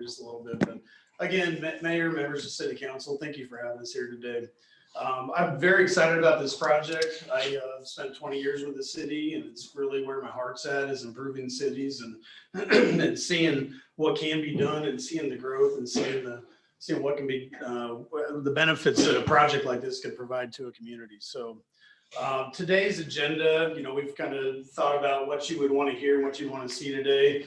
just a little bit. But again, Mayor, members of City Council, thank you for having us here today. I'm very excited about this project. I spent 20 years with the city, and it's really where my heart's at, is improving cities and and seeing what can be done and seeing the growth and seeing what can be the benefits that a project like this could provide to a community. So today's agenda, we've kind of thought about what you would want to hear and what you want to see today.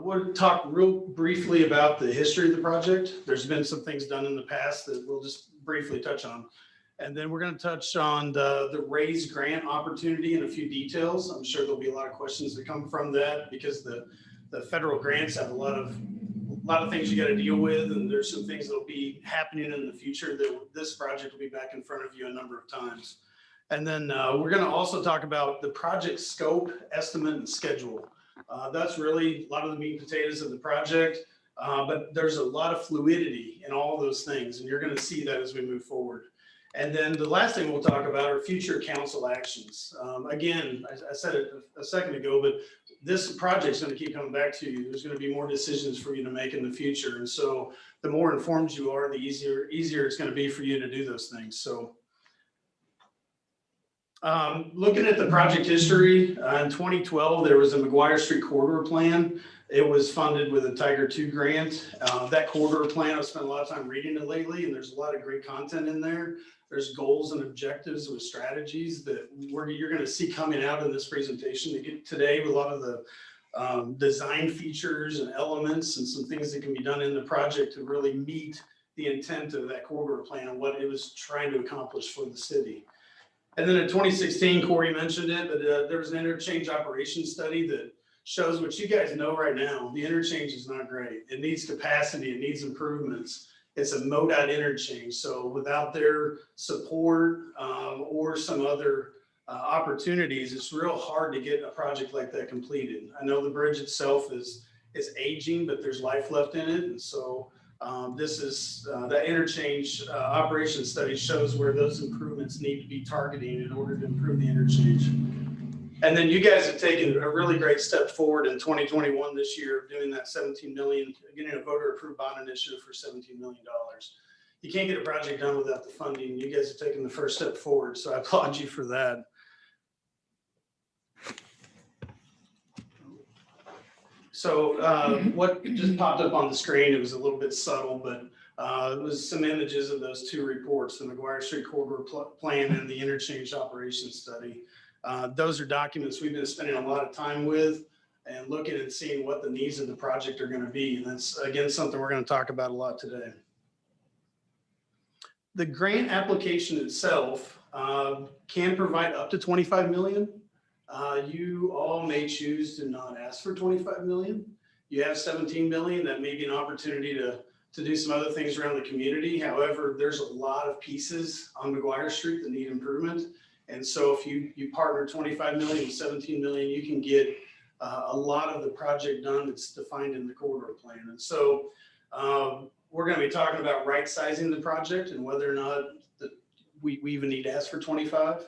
We'll talk real briefly about the history of the project. There's been some things done in the past that we'll just briefly touch on. And then we're going to touch on the raise grant opportunity and a few details. I'm sure there'll be a lot of questions that come from that, because the federal grants have a lot of things you got to deal with, and there's some things that'll be happening in the future that this project will be back in front of you a number of times. And then we're going to also talk about the project scope, estimate, and schedule. That's really a lot of the meat and potatoes of the project, but there's a lot of fluidity in all of those things, and you're going to see that as we move forward. And then the last thing we'll talk about are future council actions. Again, I said it a second ago, but this project's going to keep coming back to you. There's going to be more decisions for you to make in the future. And so the more informed you are, the easier it's going to be for you to do those things. So looking at the project history, in 2012, there was a McGuire Street corridor plan. It was funded with a Tiger II grant. That corridor plan, I've spent a lot of time reading it lately, and there's a lot of great content in there. There's goals and objectives with strategies that you're going to see coming out in this presentation today, with a lot of the design features and elements and some things that can be done in the project to really meet the intent of that corridor plan and what it was trying to accomplish for the city. And then in 2016, Corey mentioned it, but there was an interchange operations study that shows what you guys know right now. The interchange is not great. It needs capacity. It needs improvements. It's a MoDOT interchange. So without their support or some other opportunities, it's real hard to get a project like that completed. I know the bridge itself is aging, but there's life left in it. And so this is the interchange operations study shows where those improvements need to be targeting in order to improve the interchange. And then you guys have taken a really great step forward in 2021 this year, doing that $17 million, getting a voter approved bond initiative for $17 million. You can't get a project done without the funding. You guys have taken the first step forward, so I applaud you for that. So what just popped up on the screen, it was a little bit subtle, but it was some images of those two reports, the McGuire Street corridor plan and the interchange operations study. Those are documents we've been spending a lot of time with and looking and seeing what the needs of the project are going to be. And that's, again, something we're going to talk about a lot today. The grant application itself can provide up to $25 million. You all may choose to not ask for $25 million. You have $17 million. That may be an opportunity to do some other things around the community. However, there's a lot of pieces on McGuire Street that need improvement. And so if you partner 25 million with 17 million, you can get a lot of the project done that's defined in the corridor plan. And so we're going to be talking about right sizing the project and whether or not we even need to ask for 25.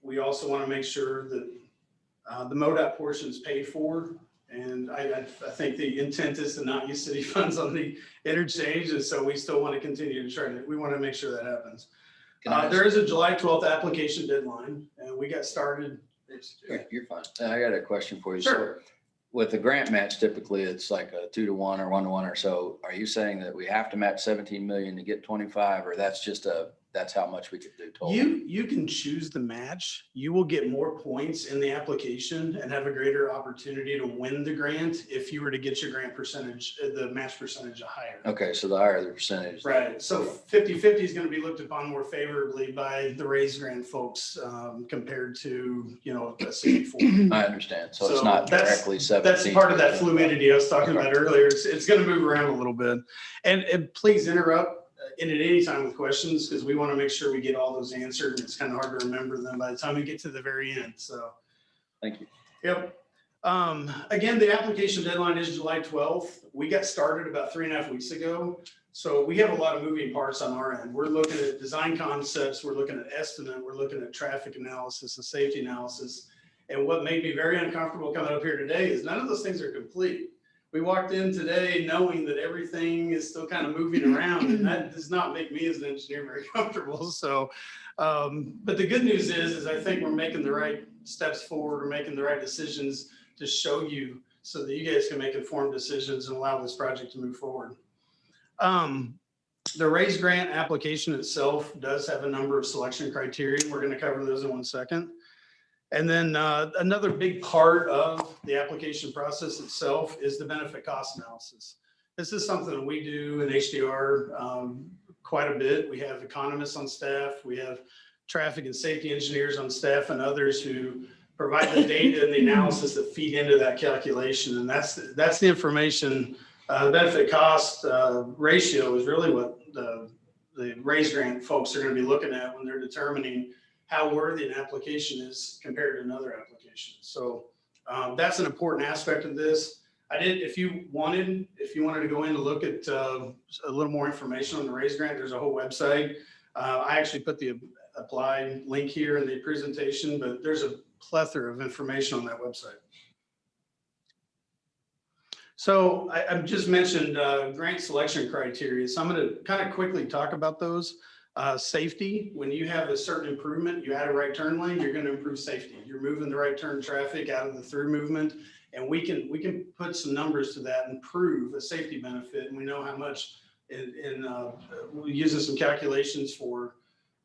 We also want to make sure that the MoDOT portion is paid for. And I think the intent is to not use city funds on the interchange. And so we still want to continue to we want to make sure that happens. There is a July 12th application deadline, and we got started. You're fine. I got a question for you. Sure. So with the grant match, typically it's like a 2-to-1 or 1-to-1 or so. Are you saying that we have to match 17 million to get 25, or that's just that's how much we could do total? You can choose the match. You will get more points in the application and have a greater opportunity to win the grant if you were to get your grant percentage, the match percentage higher. Okay, so the higher the percentage. Right. So 50-50 is going to be looked upon more favorably by the raise grant folks compared to, a 64. I understand. So it's not directly 17. That's part of that fluidity I was talking about earlier. It's going to move around a little bit. And please interrupt in at any time with questions, because we want to make sure we get all those answered. It's kind of hard to remember them by the time we get to the very end. So thank you. Yep. Again, the application deadline is July 12th. We got started about 3.5 weeks ago. So we have a lot of moving parts on our end. We're looking at design concepts. We're looking at estimate. We're looking at traffic analysis and safety analysis. And what made me very uncomfortable coming up here today is none of those things are complete. we walked in today knowing that everything is still kind of moving around, and that does not make me as an engineer very comfortable. So, but the good news is I think we're making the right steps forward. We're making the right decisions to show you so that you guys can make informed decisions and allow this project to move forward. The raise grant application itself does have a number of selection criteria. We're going to cover those in 1 second. And then another big part of the application process itself is the benefit cost analysis. This is something that we do in HDR quite a bit. We have economists on staff. We have traffic and safety engineers on staff and others who provide the data and the analysis that feed into that calculation. And that's the information. The benefit cost ratio is really what the raise grant folks are going to be looking at when they're determining how worthy an application is compared to another application. So that's an important aspect of this. If you wanted to go in to look at a little more information on the raise grant, there's a whole website. I actually put the apply link here in the presentation, but there's a plethora of information on that website. So I've just mentioned grant selection criteria. So I'm going to kind of quickly talk about those. Safety, when you have a certain improvement, you add a right turn lane, you're going to improve safety. You're moving the right turn traffic out of the through movement, and we can put some numbers to that and prove a safety benefit. And we know how much we're using some calculations for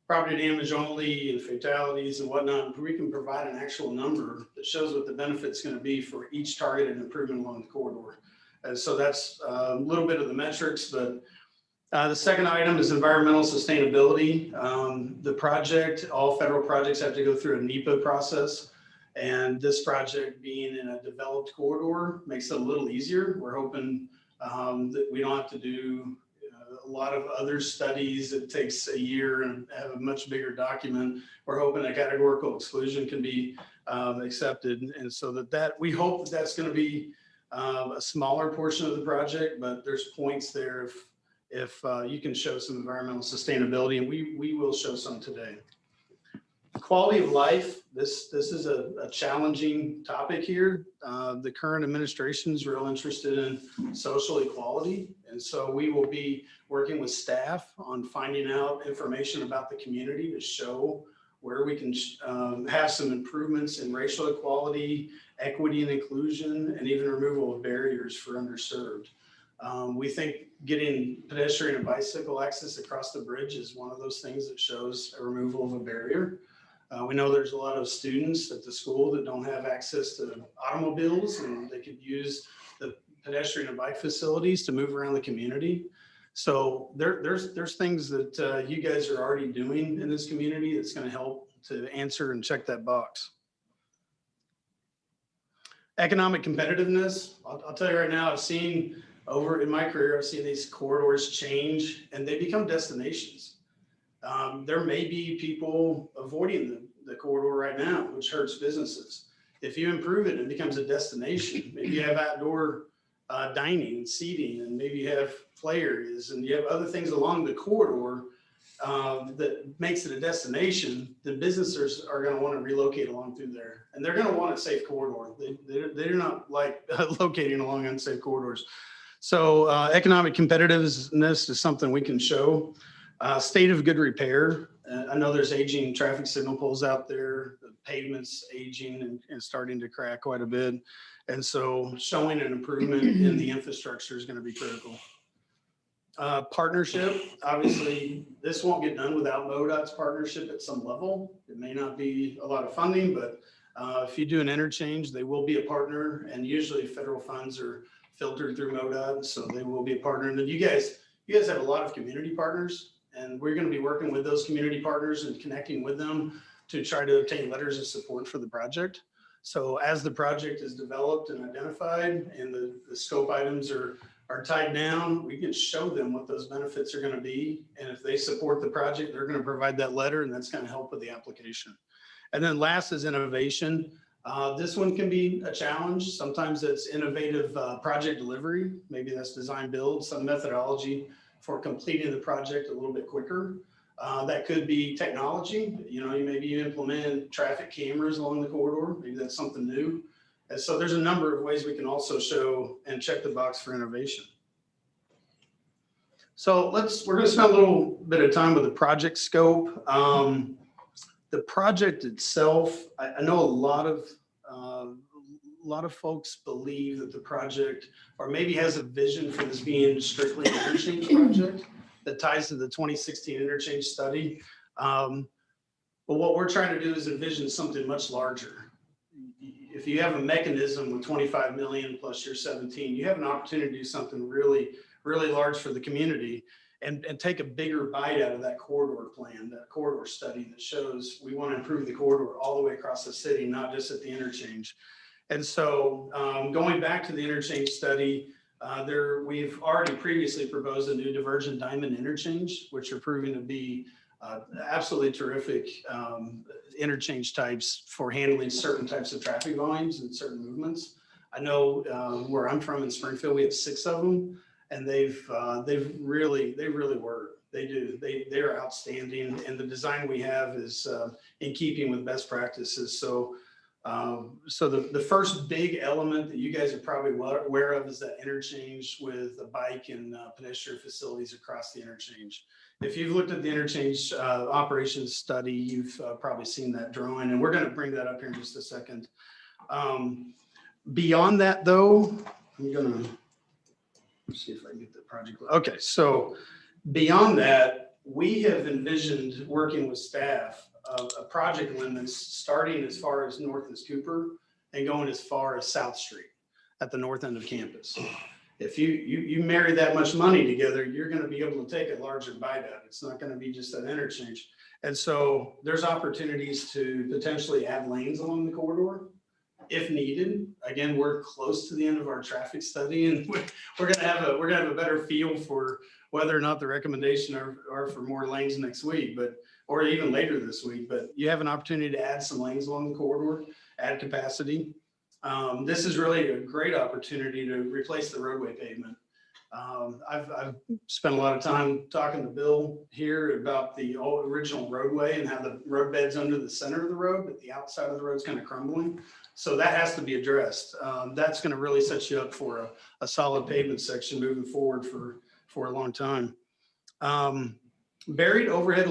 property damage only and fatalities and whatnot. We can provide an actual number that shows what the benefit's going to be for each targeted improvement along the corridor. And so that's a little bit of the metrics, but the second item is environmental sustainability. The project, all federal projects have to go through a NEPA process, and this project being in a developed corridor makes it a little easier. We're hoping that we don't have to do a lot of other studies. It takes a year and have a much bigger document. We're hoping a categorical exclusion can be accepted, and so that we hope that that's going to be a smaller portion of the project, but there's points there if you can show some environmental sustainability, and we will show some today. Quality of life, this is a challenging topic here. The current administration is real interested in social equality, and so we will be working with staff on finding out information about the community to show where we can have some improvements in racial equality, equity and inclusion, and even removal of barriers for underserved. We think getting pedestrian and bicycle access across the bridge is one of those things that shows a removal of a barrier. We know there's a lot of students at the school that don't have access to automobiles, and they could use the pedestrian and bike facilities to move around the community. So there's things that you guys are already doing in this community that's going to help to answer and check that box. Economic competitiveness. I'll tell you right now, I've seen over in my career, I've seen these corridors change and they become destinations. There may be people avoiding the corridor right now, which hurts businesses. If you improve it, it becomes a destination. Maybe you have outdoor dining and seating, and maybe you have play areas, and you have other things along the corridor that makes it a destination. The businesses are going to want to relocate along through there, and they're going to want a safe corridor. They're not like locating along unsafe corridors. So economic competitiveness is something we can show. State of good repair. I know there's aging traffic signal poles out there. The pavement's aging and starting to crack quite a bit. And so showing an improvement in the infrastructure is going to be critical. Partnership. Obviously, this won't get done without MoDOT's partnership at some level. It may not be a lot of funding, but if you do an interchange, they will be a partner. And usually federal funds are filtered through MoDOT, so they will be a partner. And then you guys have a lot of community partners, and we're going to be working with those community partners and connecting with them to try to obtain letters of support for the project. So as the project is developed and identified and the scope items are tied down, we can show them what those benefits are going to be. And if they support the project, they're going to provide that letter, and that's going to help with the application. And then last is innovation. This one can be a challenge. Sometimes it's innovative project delivery. Maybe that's design build, some methodology for completing the project a little bit quicker. That could be technology. Maybe you implement traffic cameras along the corridor. Maybe that's something new. And so there's a number of ways we can also show and check the box for innovation. So we're going to spend a little bit of time with the project scope. The project itself, I know a lot of folks believe that the project, or maybe has a vision for this being strictly an interchange project that ties to the 2016 interchange study. But what we're trying to do is envision something much larger. If you have a mechanism with 25 million plus your 17, you have an opportunity to do something really, really large for the community and take a bigger bite out of that corridor plan, that corridor study that shows we want to improve the corridor all the way across the city, not just at the interchange. And so going back to the interchange study, we've already previously proposed a new diversion diamond interchange, which are proving to be absolutely terrific interchange types for handling certain types of traffic volumes and certain movements. I know where I'm from in Springfield, we have 6 of them, and they've really worked. They're outstanding, and the design we have is in keeping with best practices. So the first big element that you guys are probably well aware of is that interchange with the bike and pedestrian facilities across the interchange. If you've looked at the interchange operations study, you've probably seen that drawing, and we're going to bring that up here in just a second. Beyond that, though, I'm going to see if I can get the project. Okay, so beyond that, we have envisioned working with staff a project limits starting as far as north as Cooper and going as far as South Street at the north end of campus. If you marry that much money together, you're going to be able to take a larger bite out. It's not going to be just an interchange. And so there's opportunities to potentially add lanes along the corridor if needed. Again, we're close to the end of our traffic study, and we're going to have a better feel for whether or not the recommendation are for more lanes next week, or even later this week. But you have an opportunity to add some lanes along the corridor, add capacity. This is really a great opportunity to replace the roadway pavement. I've spent a lot of time talking to Bill here about the original roadway and how the roadbed's under the center of the road, but the outside of the road is kind of crumbling. So that has to be addressed. That's going to really set you up for a solid pavement section moving forward for a long time. Buried overhead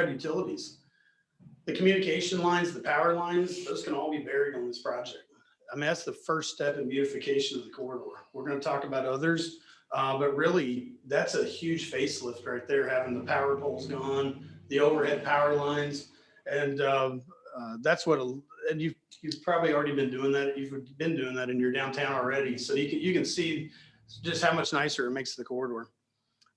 utilities. The communication lines, the power lines, those can all be buried on this project. I mean, that's the first step in beautification of the corridor. We're going to talk about others, but really that's a huge facelift right there, having the power poles gone, the overhead power lines. And that's what, and you've probably already been doing that. You've been doing that in your downtown already. So you can see just how much nicer it makes the corridor.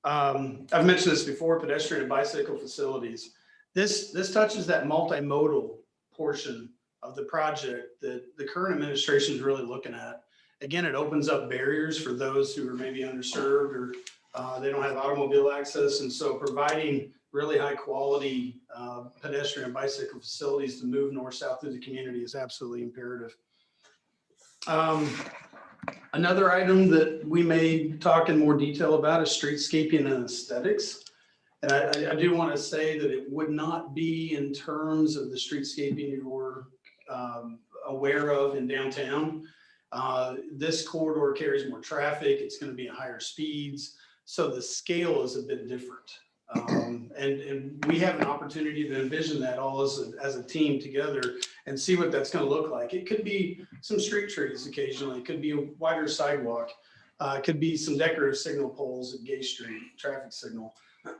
I've mentioned this before, pedestrian and bicycle facilities. This touches that multimodal portion of the project that the current administration is really looking at. Again, it opens up barriers for those who are maybe underserved or they don't have automobile access. And so providing really high quality pedestrian and bicycle facilities to move north-south through the community is absolutely imperative. Another item that we may talk in more detail about is streetscaping and aesthetics. And I do want to say that it would not be in terms of the streetscaping you're aware of in downtown. This corridor carries more traffic. It's going to be at higher speeds. So the scale is a bit different. And we have an opportunity to envision that all as a team together and see what that's going to look like. It could be some street trees occasionally. It could be a wider sidewalk. It could be some decorative signal poles at Gay Street, traffic signal.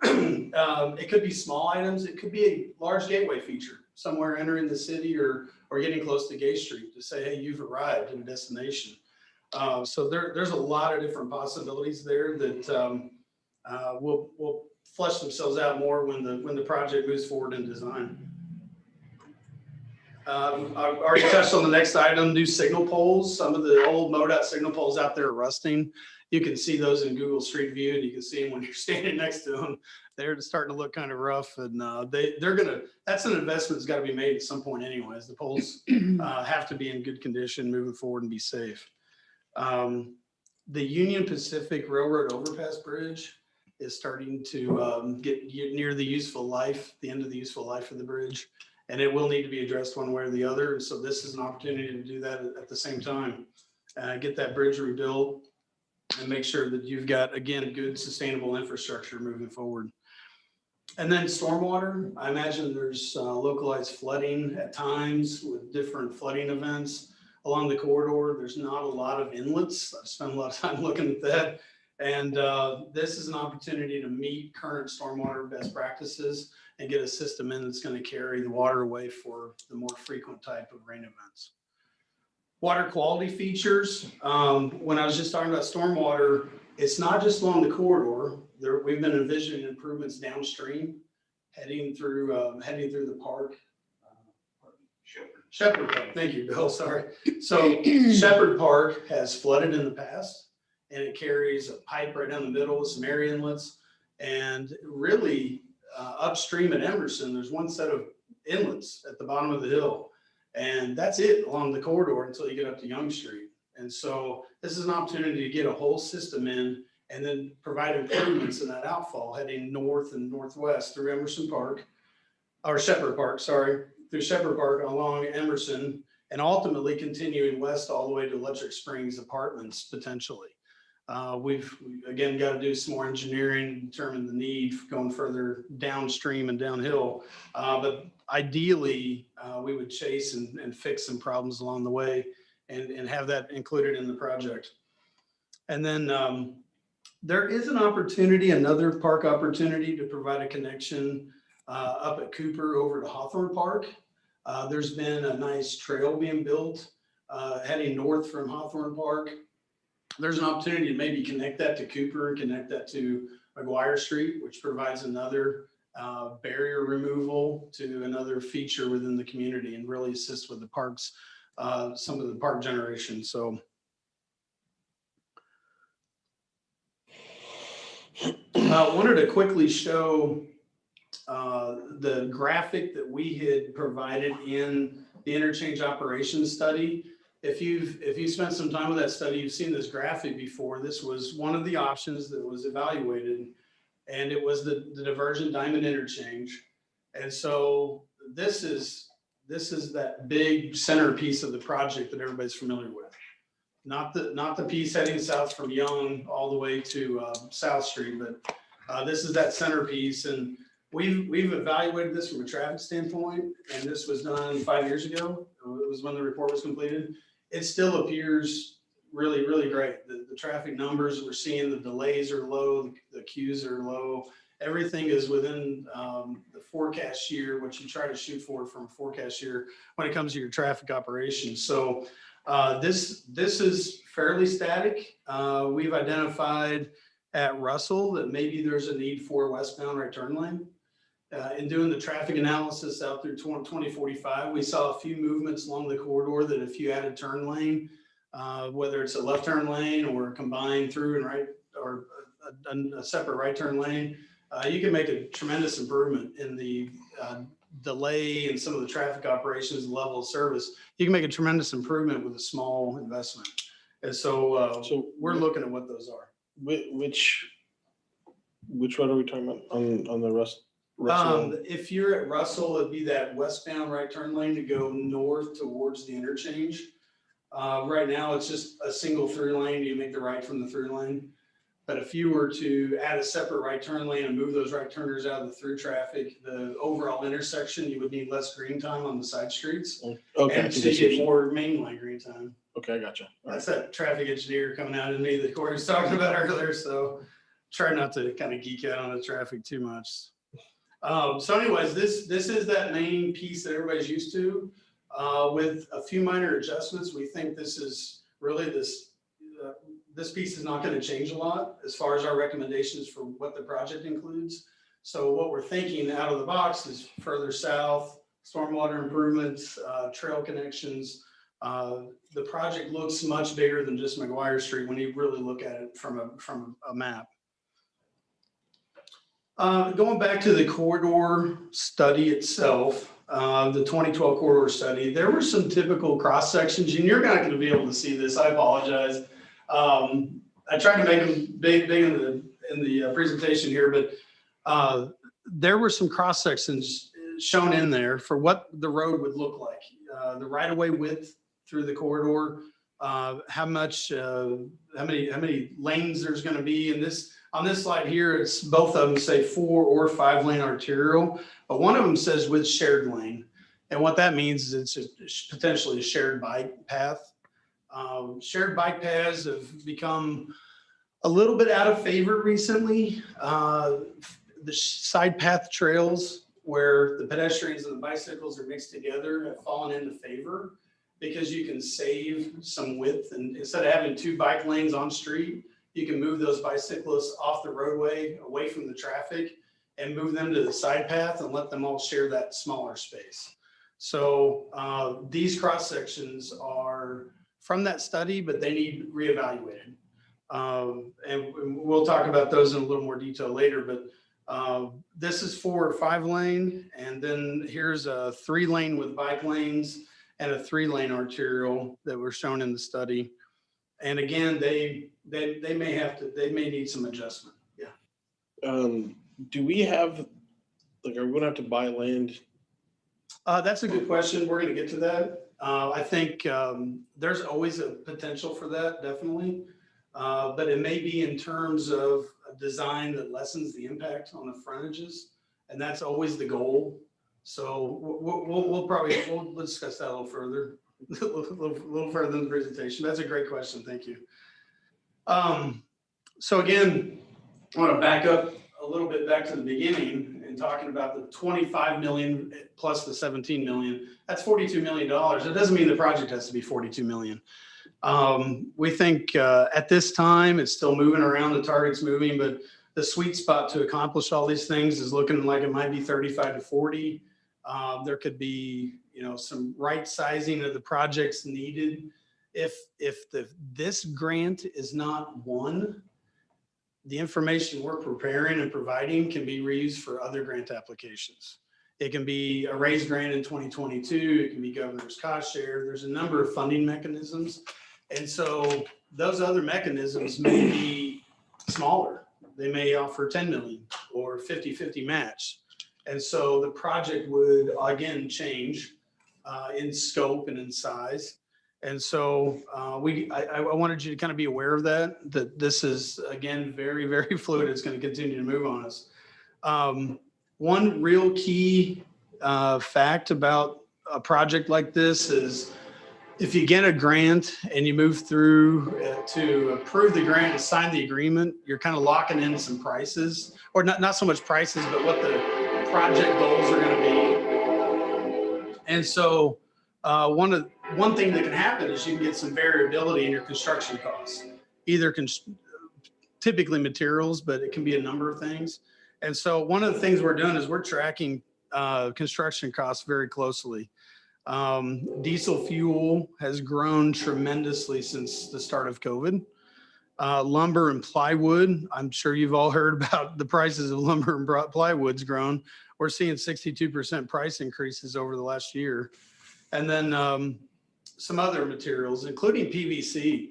It could be small items. It could be a large gateway feature somewhere entering the city or getting close to Gay Street to say, hey, you've arrived at a destination. So there's a lot of different possibilities there that will flesh themselves out more when the project moves forward in design. I've already touched on the next item, new signal poles. Some of the old MoDOT signal poles out there are rusting. You can see those in Google Street View, and you can see them when you're standing next to them. They're starting to look kind of rough, and that's an investment that's got to be made at some point anyways. The poles have to be in good condition moving forward and be safe. The Union Pacific Railroad Overpass Bridge is starting to get near the useful life, the end of the useful life of the bridge. and it will need to be addressed one way or the other. And so this is an opportunity to do that at the same time. Get that bridge rebuilt and make sure that you've got, again, good sustainable infrastructure moving forward. And then stormwater, I imagine there's localized flooding at times with different flooding events along the corridor. There's not a lot of inlets. I've spent a lot of time looking at that. And this is an opportunity to meet current stormwater best practices and get a system in that's going to carry the water away for the more frequent type of rain events. Water quality features. When I was just talking about stormwater, it's not just along the corridor. We've been envisioning improvements downstream, heading through the park. Shepherd Park. Thank you, Bill. Sorry. So Shepherd Park has flooded in the past, and it carries a pipe right down the middle with some air inlets. And really, upstream at Emerson, there's one set of inlets at the bottom of the hill, and that's it along the corridor until you get up to Young Street. And so this is an opportunity to get a whole system in and then provide improvements in that outfall heading north and northwest through Emerson Park, or Shepherd Park, sorry, through Shepherd Park along Emerson, and ultimately continuing west all the way to Electric Springs Apartments potentially. We've again got to do some more engineering, determine the need for going further downstream and downhill. But ideally, we would chase and fix some problems along the way and have that included in the project. And then there is an opportunity, another park opportunity to provide a connection up at Cooper over to Hawthorne Park. There's been a nice trail being built heading north from Hawthorne Park. There's an opportunity to maybe connect that to Cooper and connect that to McGuire Street, which provides another barrier removal to another feature within the community and really assist with the parks, some of the park generation. So I wanted to quickly show the graphic that we had provided in the interchange operations study. If you've spent some time with that study, you've seen this graphic before. This was one of the options that was evaluated, and it was the diversion diamond interchange. And so this is that big centerpiece of the project that everybody's familiar with. Not the piece heading south from Young all the way to South Street, but this is that centerpiece. And we've evaluated this from a traffic standpoint, and this was done 5 years ago. It was when the report was completed. It still appears really, really great. The traffic numbers we're seeing, the delays are low, the queues are low. Everything is within the forecast year, what you try to shoot for from a forecast year when it comes to your traffic operations. So this is fairly static. We've identified at Russell that maybe there's a need for a westbound right turn lane. In doing the traffic analysis out through 2045, we saw a few movements along the corridor that if you added turn lane, whether it's a left turn lane or a combined through and right, or a separate right turn lane, you can make a tremendous improvement in the delay and some of the traffic operations, level of service. You can make a tremendous improvement with a small investment. And so, we're looking at what those are. Which road are we talking about on the Russell? If you're at Russell, it'd be that westbound right turn lane to go north towards the interchange. Right now, it's just a single through lane. You make the right from the through lane. But if you were to add a separate right turn lane and move those right turners out of the through traffic, the overall intersection, you would need less green time on the side streets. Okay. And so you get more mainline green time. Okay, I gotcha. That's that traffic engineer coming out in me that Corey was talking about earlier. So try not to kind of geek out on the traffic too much. So anyways, this is that main piece that everybody's used to. With a few minor adjustments, we think this is really this piece is not going to change a lot as far as our recommendations for what the project includes. So what we're thinking out of the box is further south, stormwater improvements, trail connections. The project looks much bigger than just McGuire Street when you really look at it from a map. Going back to the corridor study itself, the 2012 corridor study, there were some typical cross sections, and you're not going to be able to see this. I apologize. I tried to make them big in the presentation here, but there were some cross sections shown in there for what the road would look like. The right of way width through the corridor, how many lanes there's going to be. And this, on this slide here, it's both of them say 4 or 5 lane arterial, but one of them says with shared lane. And what that means is it's potentially a shared bike path. Shared bike paths have become a little bit out of favor recently. The side path trails where the pedestrians and the bicycles are mixed together have fallen into favor because you can save some width, and instead of having 2 bike lanes on street, you can move those bicyclists off the roadway away from the traffic and move them to the side path and let them all share that smaller space. So these cross sections are from that study, but they need reevaluated. And we'll talk about those in a little more detail later, but this is 4 or 5 lane, and then here's a 3 lane with bike lanes and a 3 lane arterial that were shown in the study. And again, they may need some adjustment. Yeah. Do we have, like, are we gonna have to buy land? That's a good question. We're going to get to that. I think there's always a potential for that, definitely. But it may be in terms of a design that lessens the impact on the frontages. And that's always the goal. So we'll discuss that a little further, a little further in the presentation. That's a great question. Thank you. So again, I want to back up a little bit back to the beginning and talking about the 25 million plus the 17 million. That's $42 million. It doesn't mean the project has to be 42 million. We think at this time it's still moving around, the target's moving, but the sweet spot to accomplish all these things is looking like it might be 35 to 40. There could be, some right sizing of the projects needed. If this grant is not won, the information we're preparing and providing can be reused for other grant applications. It can be a raised grant in 2022. It can be governor's cost share. There's a number of funding mechanisms. And so those other mechanisms may be smaller. They may offer 10 million or 50-50 match. And so the project would again change in scope and in size. And so I wanted you to kind of be aware of that this is, again, very, very fluid. It's going to continue to move on us. One real key fact about a project like this is if you get a grant and you move through to approve the grant and sign the agreement, you're kind of locking in some prices, or not so much prices, but what the project goals are going to be. And so one thing that can happen is you can get some variability in your construction costs, either typically materials, but it can be a number of things. And so one of the things we're doing is we're tracking construction costs very closely. Diesel fuel has grown tremendously since the start of COVID. Lumber and plywood, I'm sure you've all heard about the prices of lumber and plywood's grown. We're seeing 62% price increases over the last year. And then some other materials, including PVC.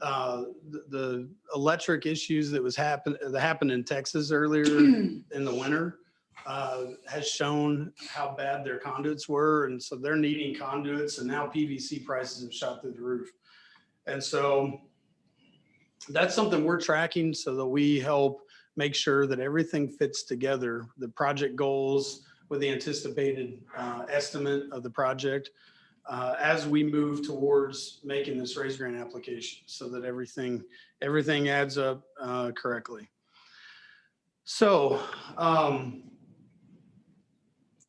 The electric issues that happened in Texas earlier in the winter has shown how bad their conduits were. And so they're needing conduits, and now PVC prices have shot through the roof. And so that's something we're tracking so that we help make sure that everything fits together, the project goals with the anticipated estimate of the project as we move towards making this raise grant application, so that everything adds up correctly. So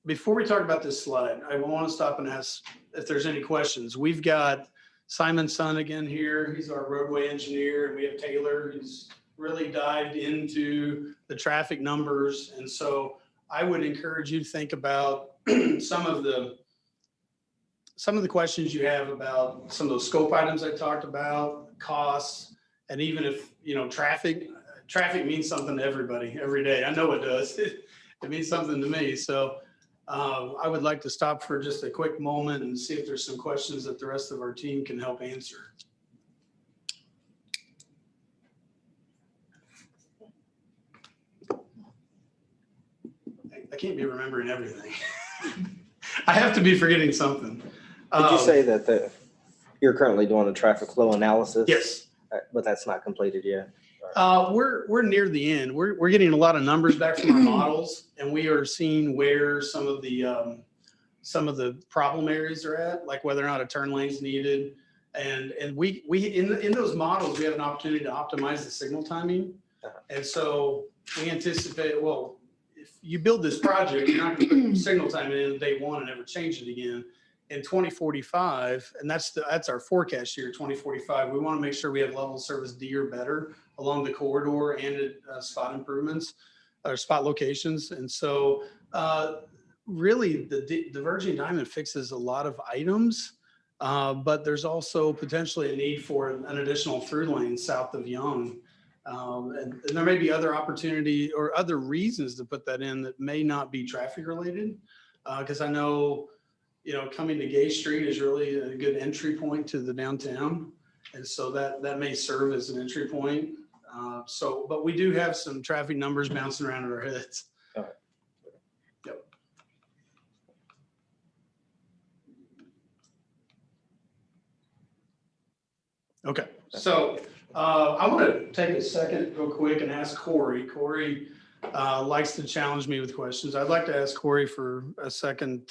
before we talk about this slide, I want to stop and ask if there's any questions. We've got Simon Sun again here. He's our roadway engineer, and we have Taylor, who's really dived into the traffic numbers. And so I would encourage you to think about some of the questions you have about some of those scope items I talked about, costs, and even if, traffic means something to everybody every day. I know it does. It means something to me. So I would like to stop for just a quick moment and see if there's some questions that the rest of our team can help answer. I can't be remembering everything. I have to be forgetting something. Did you say that you're currently doing a traffic flow analysis? Yes. But that's not completed yet? We're near the end. We're getting a lot of numbers back from our models, and we are seeing where some of the problem areas are at, like whether or not a turn lane is needed. And we in those models, we have an opportunity to optimize the signal timing. And so we anticipate, well, if you build this project, you're not going to put signal timing in day one and never change it again. In 2045, and that's our forecast year, 2045, we want to make sure we have level service D or better along the corridor and at spot improvements or spot locations. And so really the Diverging Diamond fixes a lot of items, but there's also potentially a need for an additional through lane south of Young. And there may be other opportunity or other reasons to put that in that may not be traffic related. Because I know, coming to Gay Street is really a good entry point to the downtown. And so that may serve as an entry point. But we do have some traffic numbers bouncing around in our heads. All right. Yep. Okay. So I want to take a second real quick and ask Corey. Corey likes to challenge me with questions. I'd like to ask Corey for a second.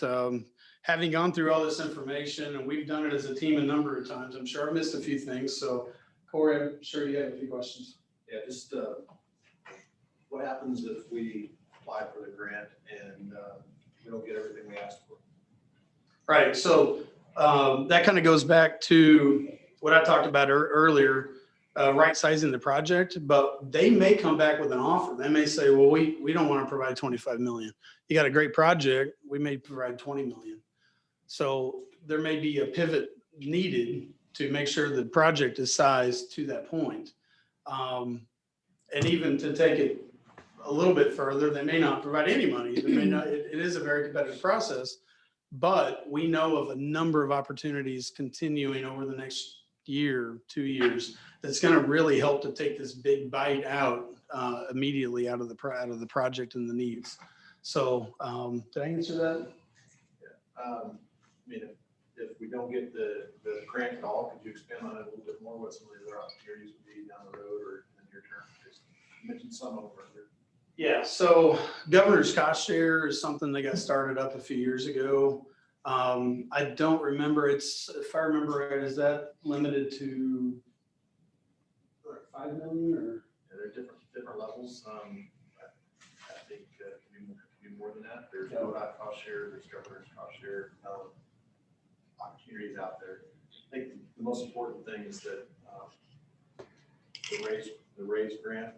Having gone through all this information, and we've done it as a team a number of times, I'm sure I've missed a few things. So Corey, I'm sure you have a few questions. Yeah, just what happens if we apply for the grant and we don't get everything we asked for? Right. So that kind of goes back to what I talked about earlier, right sizing the project, but they may come back with an offer. They may say, well, we don't want to provide 25 million. You got a great project. We may provide 20 million. So there may be a pivot needed to make sure the project is sized to that point. And even to take it a little bit further, they may not provide any money. They may not, it is a very competitive process, but we know of a number of opportunities continuing over the next year, 2 years, that's going to really help to take this big bite out immediately out of the project and the needs. So did I answer that? Yeah. I mean, if we don't get the grant at all, could you expand on it a little bit more? What some of the other opportunities would be down the road or in the near term? Just mention some over there. Yeah, so Governor's Cost Share is something that got started up a few years ago. I don't remember, if I remember right, is that limited to like 5 million or? Yeah, there are different levels. I think it could be more than that. There's Yeah. ODOT cost share, there's Governor's cost share, opportunities out there. I think the most important thing is that the raise grant,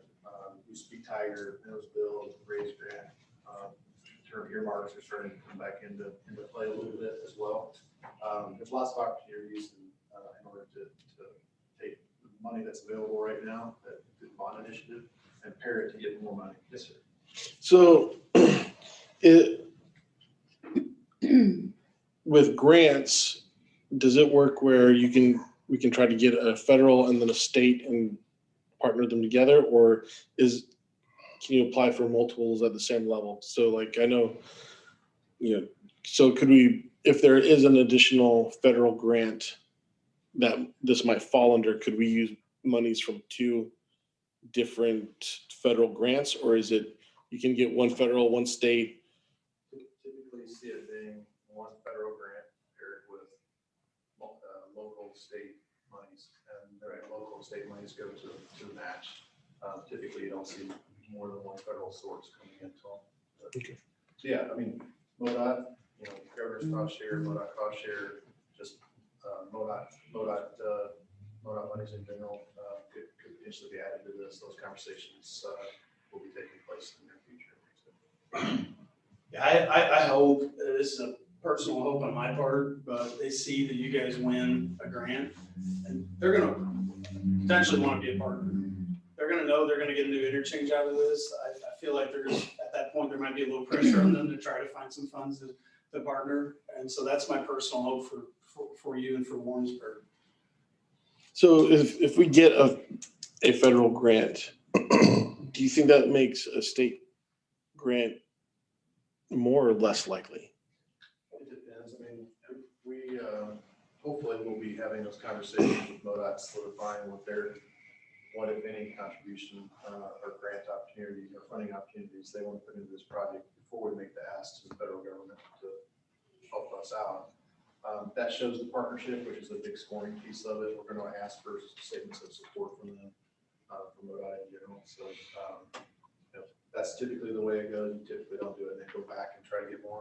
we speak Tiger, Mills raise grant, term earmarks are starting to come back into play a little bit as well. There's lots of opportunities in order to take the money that's available right now, the bond initiative, and pair it to get more money. Yes, sir. So with grants, does it work where we can try to get a federal and then a state and partner them together, or can you apply for multiples at the same level? So like, I know, so could we, if there is an additional federal grant that this might fall under, could we use monies from 2 different federal grants, or is it, you can get one federal, one state? Typically you see it being one federal grant paired with local state monies, and their local state monies go to match. Typically you don't see more than one federal source coming into them. Okay. So yeah, I mean, MoDOT, Governor's cost share, MoDOT cost share, just MoDOT monies in general could potentially be added to this. Those conversations will be taking place in the near future. Yeah, I hope, this is a personal hope on my part, but they see that you guys win a grant and they're going to potentially want to be a partner. They're going to know they're going to get a new interchange out of this. I feel like at that point, there might be a little pressure on them to try to find some funds to partner. And so that's my personal hope for you and for Warrensburg. So if we get a federal grant, do you think that makes a state grant more or less likely? hopefully we'll be having those conversations with MoDOT, solidifying what if any contribution or grant opportunities or funding opportunities they want to put into this project before we make the ask to the federal government to help us out. That shows the partnership, which is a big scoring piece of it. We're going to ask for statements of support from them, from MoDOT in general. So you know, that's typically the way it goes. You typically don't do it and then go back and try to get more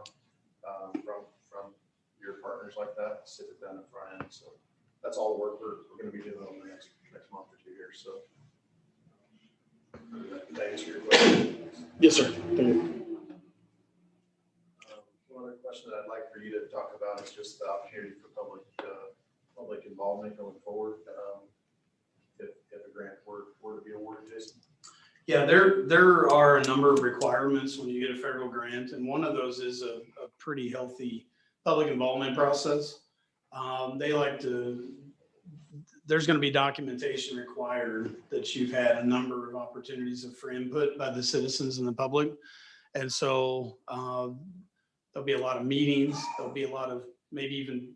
from your partners like that, sit it down in front end. So that's all the work we're going to be doing over the next month or 2 years. So did I answer your question? Yes, sir. Thank you. One other question that I'd like for you to talk about is just the opportunity for public involvement going forward. If a grant were to be awarded, Jason. Yeah, there are a number of requirements when you get a federal grant, and one of those is a pretty healthy public involvement process. There's going to be documentation required that you've had a number of opportunities for input by the citizens and the public. And so there'll be a lot of meetings. There'll be a lot of, maybe even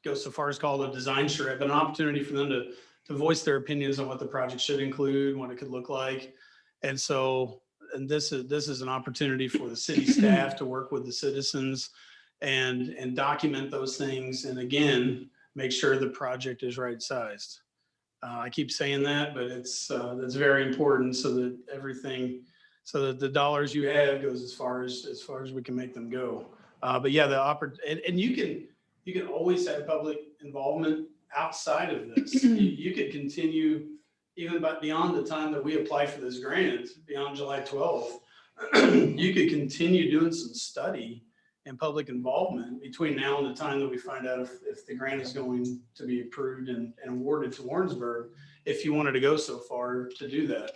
go so far as call it a design charrette, but an opportunity for them to voice their opinions on what the project should include, what it could look like. And so, and this is an opportunity for the city staff to work with the citizens and document those things. And again, make sure the project is right sized. I keep saying that, but that's very important so that the dollars you have goes as far as we can make them go. But yeah, and you can always have public involvement outside of this. You could continue even beyond the time that we apply for this grant, beyond July 12th, you could continue doing some study and public involvement between now and the time that we find out if the grant is going to be approved and awarded to Warrensburg, if you wanted to go so far to do that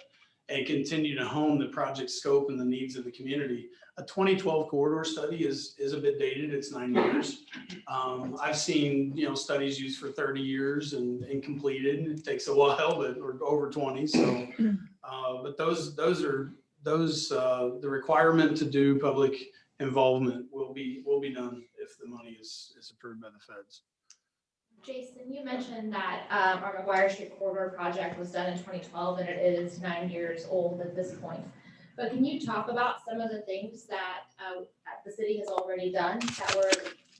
and continue to hone the project scope and the needs of the community. A 2012 corridor study is a bit dated. It's 9 years. I've seen studies used for 30 years and completed. It takes a while, or over 20. So, but those are the requirement to do public involvement will be done if the money is approved by the feds. Jason, you mentioned that our McGuire Street corridor project was done in 2012 and it is 9 years old at this point. But can you talk about some of the things that the city has already done that were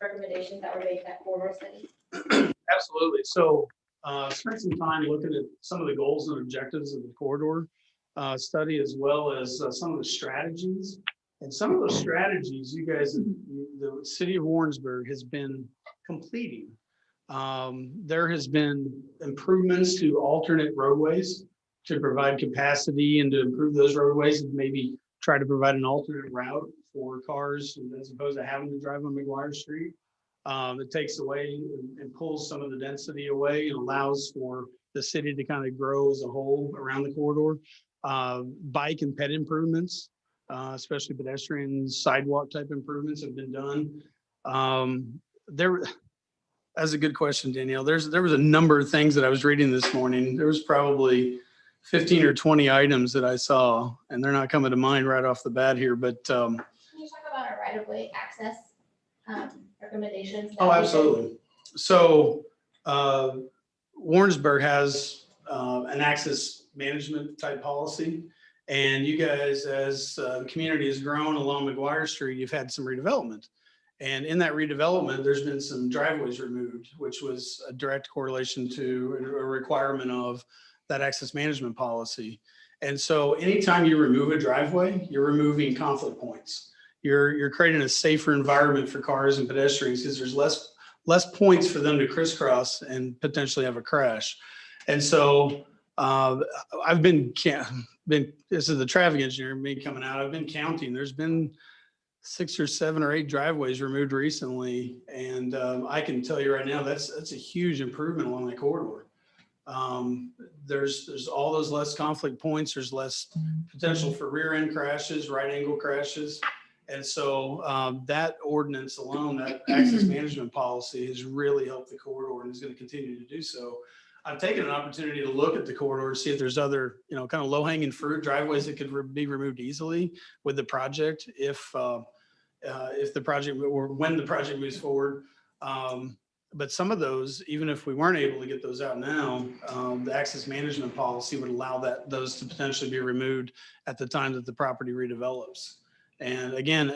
recommendations that were made in that corridor study? Absolutely. So spent some time looking at some of the goals and objectives of the corridor study, as well as some of the strategies. And some of those strategies, you guys, the city of Warrensburg has been completing. There has been improvements to alternate roadways to provide capacity and to improve those roadways and maybe try to provide an alternate route for cars as opposed to having to drive on McGuire Street. It takes away and pulls some of the density away and allows for the city to kind of grow as a whole around the corridor. Bike and ped improvements, especially pedestrian sidewalk type improvements have been done. That's a good question, Danielle. There was a number of things that I was reading this morning. There was probably 15 or 20 items that I saw, and they're not coming to mind right off the bat here, but can you talk about our right-of-way access recommendations? oh, absolutely. So Warrensburg has an access management type policy, and you guys, as the community has grown along McGuire Street, you've had some redevelopment. And in that redevelopment, there's been some driveways removed, which was a direct correlation to a requirement of that access management policy. And so anytime you remove a driveway, you're removing conflict points. You're creating a safer environment for cars and pedestrians because there's less points for them to crisscross and potentially have a crash. And so I've been, this is the traffic engineer, me coming out, I've been counting. There's been 6 or 7 or 8 driveways removed recently. And I can tell you right now, that's a huge improvement along that corridor. There's all those less conflict points. There's less potential for rear end crashes, right angle crashes. And so that ordinance alone, that access management policy has really helped the corridor and is going to continue to do so. I've taken an opportunity to look at the corridor and see if there's other, kind of low hanging fruit driveways that could be removed easily with the project if the project or when the project moves forward. But some of those, even if we weren't able to get those out now, the access management policy would allow those to potentially be removed at the time that the property redevelops. And again,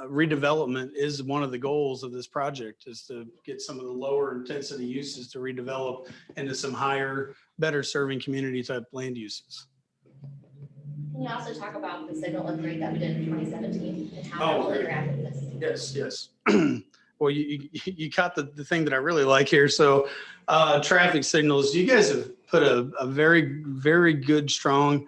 redevelopment is one of the goals of this project, is to get some of the lower intensity uses to redevelop into some higher, better serving community type land uses. Can you also talk about the signal upgrade that we did in 2017 and how that will interact with this? Yes. Well, you caught the thing that I really like here. So traffic signals, you guys have put a very, very good, strong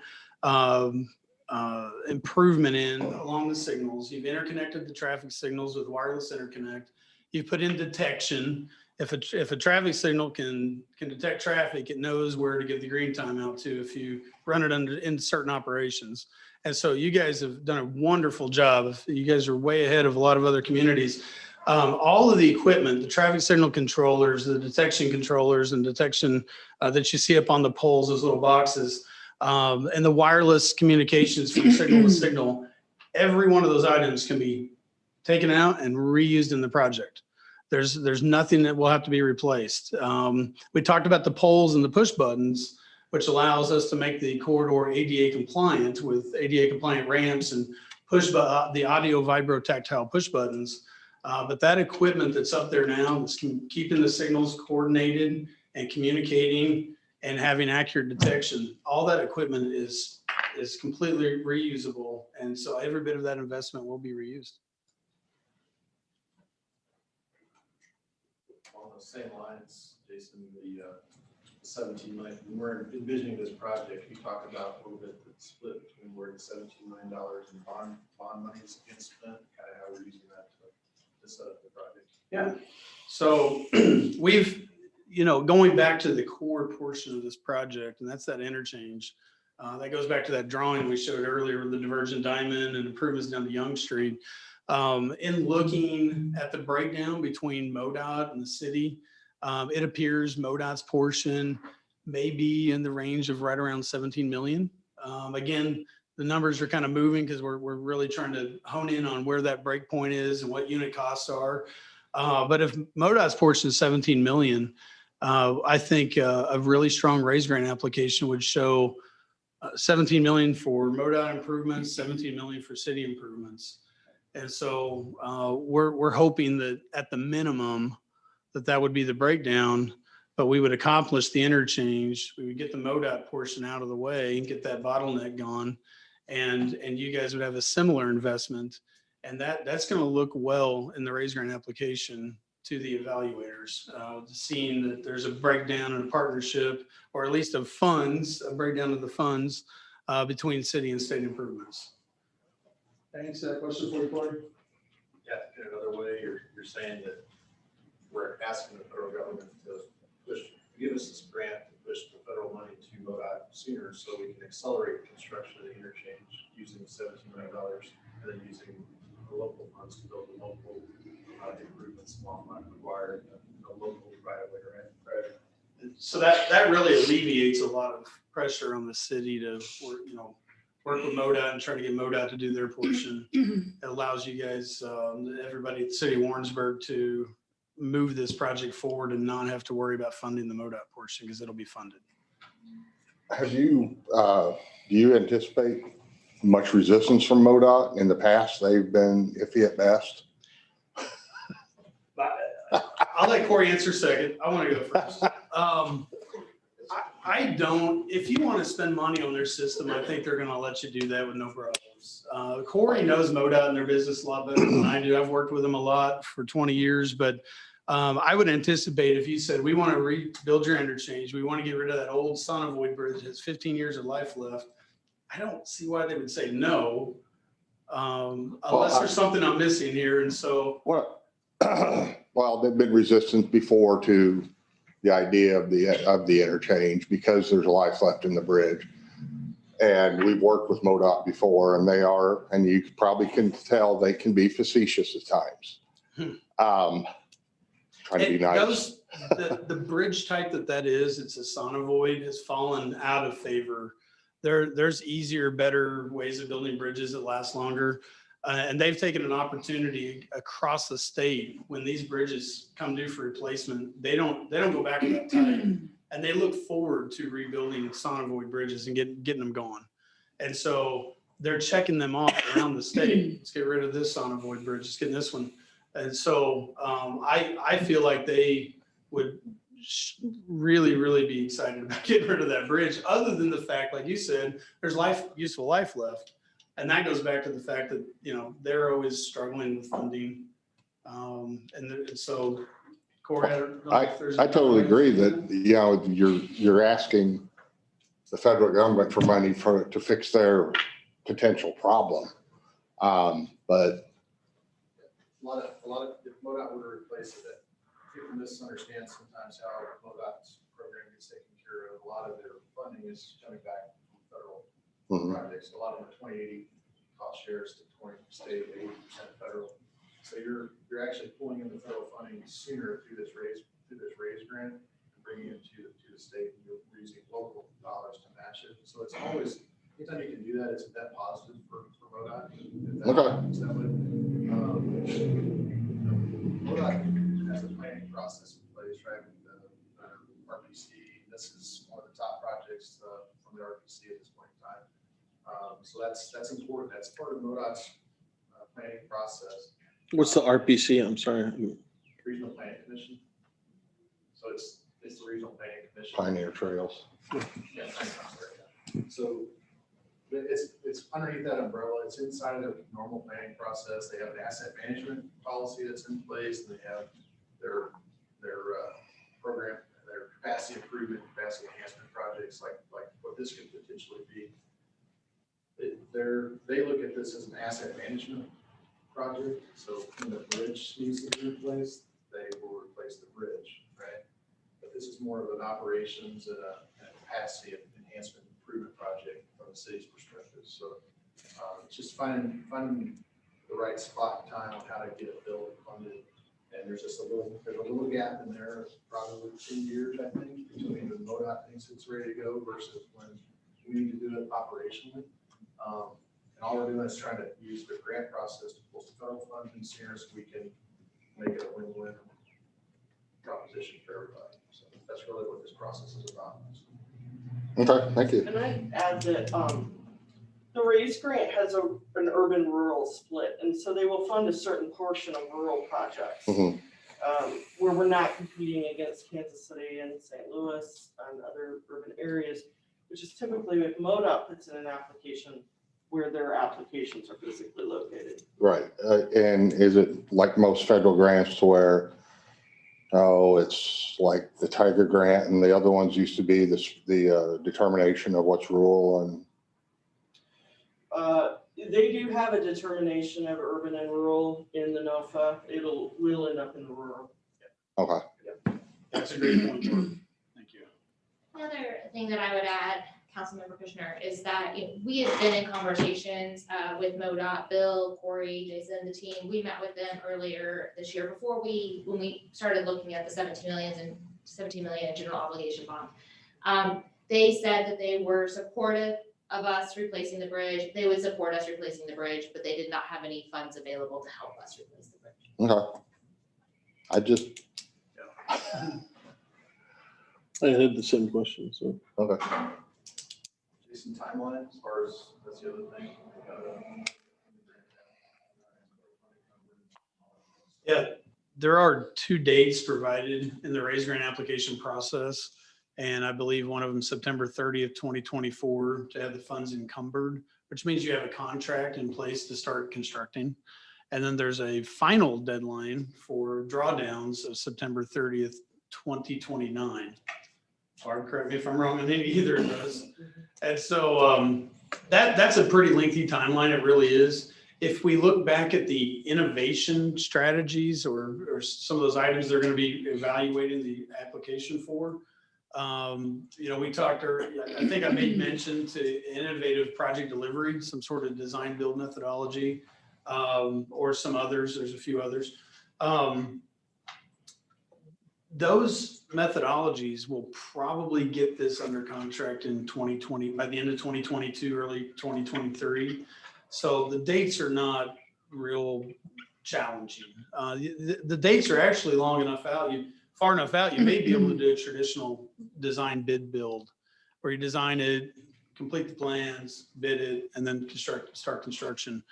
improvement in along the signals. You've interconnected the traffic signals with wireless interconnect. You've put in detection. If a traffic signal can detect traffic, it knows where to give the green time out to if you run it in certain operations. And so you guys have done a wonderful job. You guys are way ahead of a lot of other communities. All of the equipment, the traffic signal controllers, the detection controllers and detection that you see up on the poles, those little boxes, and the wireless communications from signal to signal, every one of those items can be taken out and reused in the project. There's nothing that will have to be replaced. We talked about the poles and the push buttons, which allows us to make the corridor ADA compliant with ADA compliant ramps and the audio vibro tactile push buttons. But that equipment that's up there now, that's keeping the signals coordinated and communicating and having accurate detection, all that equipment is completely reusable. And so every bit of that investment will be reused. On the same lines, Jason, the 17 million, when we're envisioning this project, we talked about a little bit the split between where the $17 million in bond money is being spent, kind of how we're using that to set up the project. Yeah. So we've, going back to the core portion of this project, and that's that interchange. That goes back to that drawing we showed earlier with the Diversion Diamond and improvements down to Young Street. In looking at the breakdown between MoDOT and the city, it appears MoDOT's portion may be in the range of right around 17 million. Again, the numbers are kind of moving because we're really trying to hone in on where that break point is and what unit costs are. But if MoDOT's portion is 17 million, I think a really strong raise grant application would show 17 million for MoDOT improvements, 17 million for city improvements. And so we're hoping that at the minimum that would be the breakdown, but we would accomplish the interchange. We would get the MoDOT portion out of the way and get that bottleneck gone. And you guys would have a similar investment. And that's going to look well in the raise grant application to the evaluators, seeing that there's a breakdown and a partnership, or at least of funds, a breakdown of the funds between city and state improvements. Thanks. That question for you, Corey? Yeah, in another way, you're saying that we're asking the federal government to give us this grant to push the federal money to MoDOT sooner so we can accelerate construction of the interchange using $17 million and then using the local funds to build the local improvements along that required a local right of way, right? So that really alleviates a lot of pressure on the city to work with MoDOT and try to get MoDOT to do their portion. It allows you guys, everybody at the city of Warrensburg, to move this project forward and not have to worry about funding the MoDOT portion because it'll be funded. Have you, do you anticipate much resistance from MoDOT in the past? They've been iffy at best. I'll let Corey answer second. I want to go first. I don't, if you want to spend money on their system, I think they're going to let you do that with no problems. Corey knows MoDOT and their business a lot better than I do. I've worked with them a lot for 20 years, but I would anticipate if you said, we want to rebuild your interchange, we want to get rid of that old Sonovoid bridge that has 15 years of life left, I don't see why they would say no, unless there's something I'm missing here. And so. Well, there've been resistance before to the idea of the interchange because there's a life left in the bridge. And we've worked with MoDOT before, and they are, and you probably can tell they can be facetious at times. Trying to be nice. The bridge type that is, it's a Sonovoid, has fallen out of favor. There's easier, better ways of building bridges that last longer. And they've taken an opportunity across the state. When these bridges come due for replacement, they don't go back to that time. And they look forward to rebuilding Sonnevoy bridges and getting them going. And so they're checking them off around the state. Let's get rid of this Sonnevoy bridge. Let's get this one. And so I feel like they would really, really be excited about getting rid of that bridge, other than the fact, like you said, there's useful life left. And that goes back to the fact that, you know, they're always struggling with funding. And so, Corey, I don't know if there's. I totally agree that, you know, you're asking the federal government for money to fix their potential problem. But A lot of, if MoDOT were to replace it, people misunderstand sometimes how MoDOT's program gets taken care of. A lot of their funding is coming back from federal projects. A lot of them are 20/80 cost shares to 20 state, 80% federal. So you're actually pulling in the federal funding sooner through this raise grant and bringing it to the state. And you're using local dollars to match it. So it's always, anytime you can do that, it's a net positive for MoDOT. MoDOT has a planning process in place, right? With the RPC. This is one of the top projects from the RPC at this point in time. So that's important. That's part of MoDOT's planning process. What's the RPC? I'm sorry. Regional Planning Commission. So it's the Regional Planning Commission. Pioneer Trails. Yeah, so it's underneath that umbrella. It's inside of their normal planning process. They have an asset management policy that's in place, and they have their program, their capacity improvement, capacity enhancement projects, like what this could potentially be. They look at this as an asset management project. So when the bridge needs to be replaced, they will replace the bridge, right? But this is more of an operations and a capacity enhancement improvement project from the city's perspective. So it's just finding the right spot and time on how to get it built and funded. And there's a little gap in there, probably 2 years, I think, between the MoDOT thinks it's ready to go versus when we need to do it operationally. And all we're doing is trying to use the grant process to pull some federal funding sooner so we can make it a win-win proposition for everybody. So that's really what this process is about. Okay, thank you. And I add that the RAISE grant has an urban-rural split, and so they will fund a certain portion of rural projects where we're not competing against Kansas City and St. Louis and other urban areas, which is typically if MoDOT puts in an application where their applications are physically located. Right. And is it like most federal grants to where, it's like the Tiger grant and the other ones used to be the determination of what's rural and? They do have a determination of urban and rural in the NOFA. Will end up in the rural. Okay. That's a great point, Jordan. Thank you. The other thing that I would add, Councilmember Kushner, is that we have been in conversations with MoDOT, Bill, Corey, Jason, the team. We met with them earlier this year when we started looking at the 17 million in general obligation bond. They said that they were supportive of us replacing the bridge. They would support us replacing the bridge, but they did not have any funds available to help us replace the bridge. Okay. I had the same question, so. Okay. Jason, timeline as far as that's the other thing. Yeah, there are 2 dates provided in the RAISE grant application process. And I believe one of them September 30th, 2024 to have the funds encumbered, which means you have a contract in place to start constructing. And then there's a final deadline for drawdowns of September 30th, 2029. Barb, correct me if I'm wrong on either of those. And so that's a pretty lengthy timeline. It really is. If we look back at the innovation strategies or some of those items they're going to be evaluating the application for, we talked earlier, I think I made mention to innovative project delivery, some sort of design build methodology, or some others. There's a few others. Those methodologies will probably get this under contract in 2020, by the end of 2022, early 2023. So the dates are not real challenging. The dates are actually long enough out, far enough out, you may be able to do a traditional design bid build, where you design it, complete the plans, bid it, and then start construction.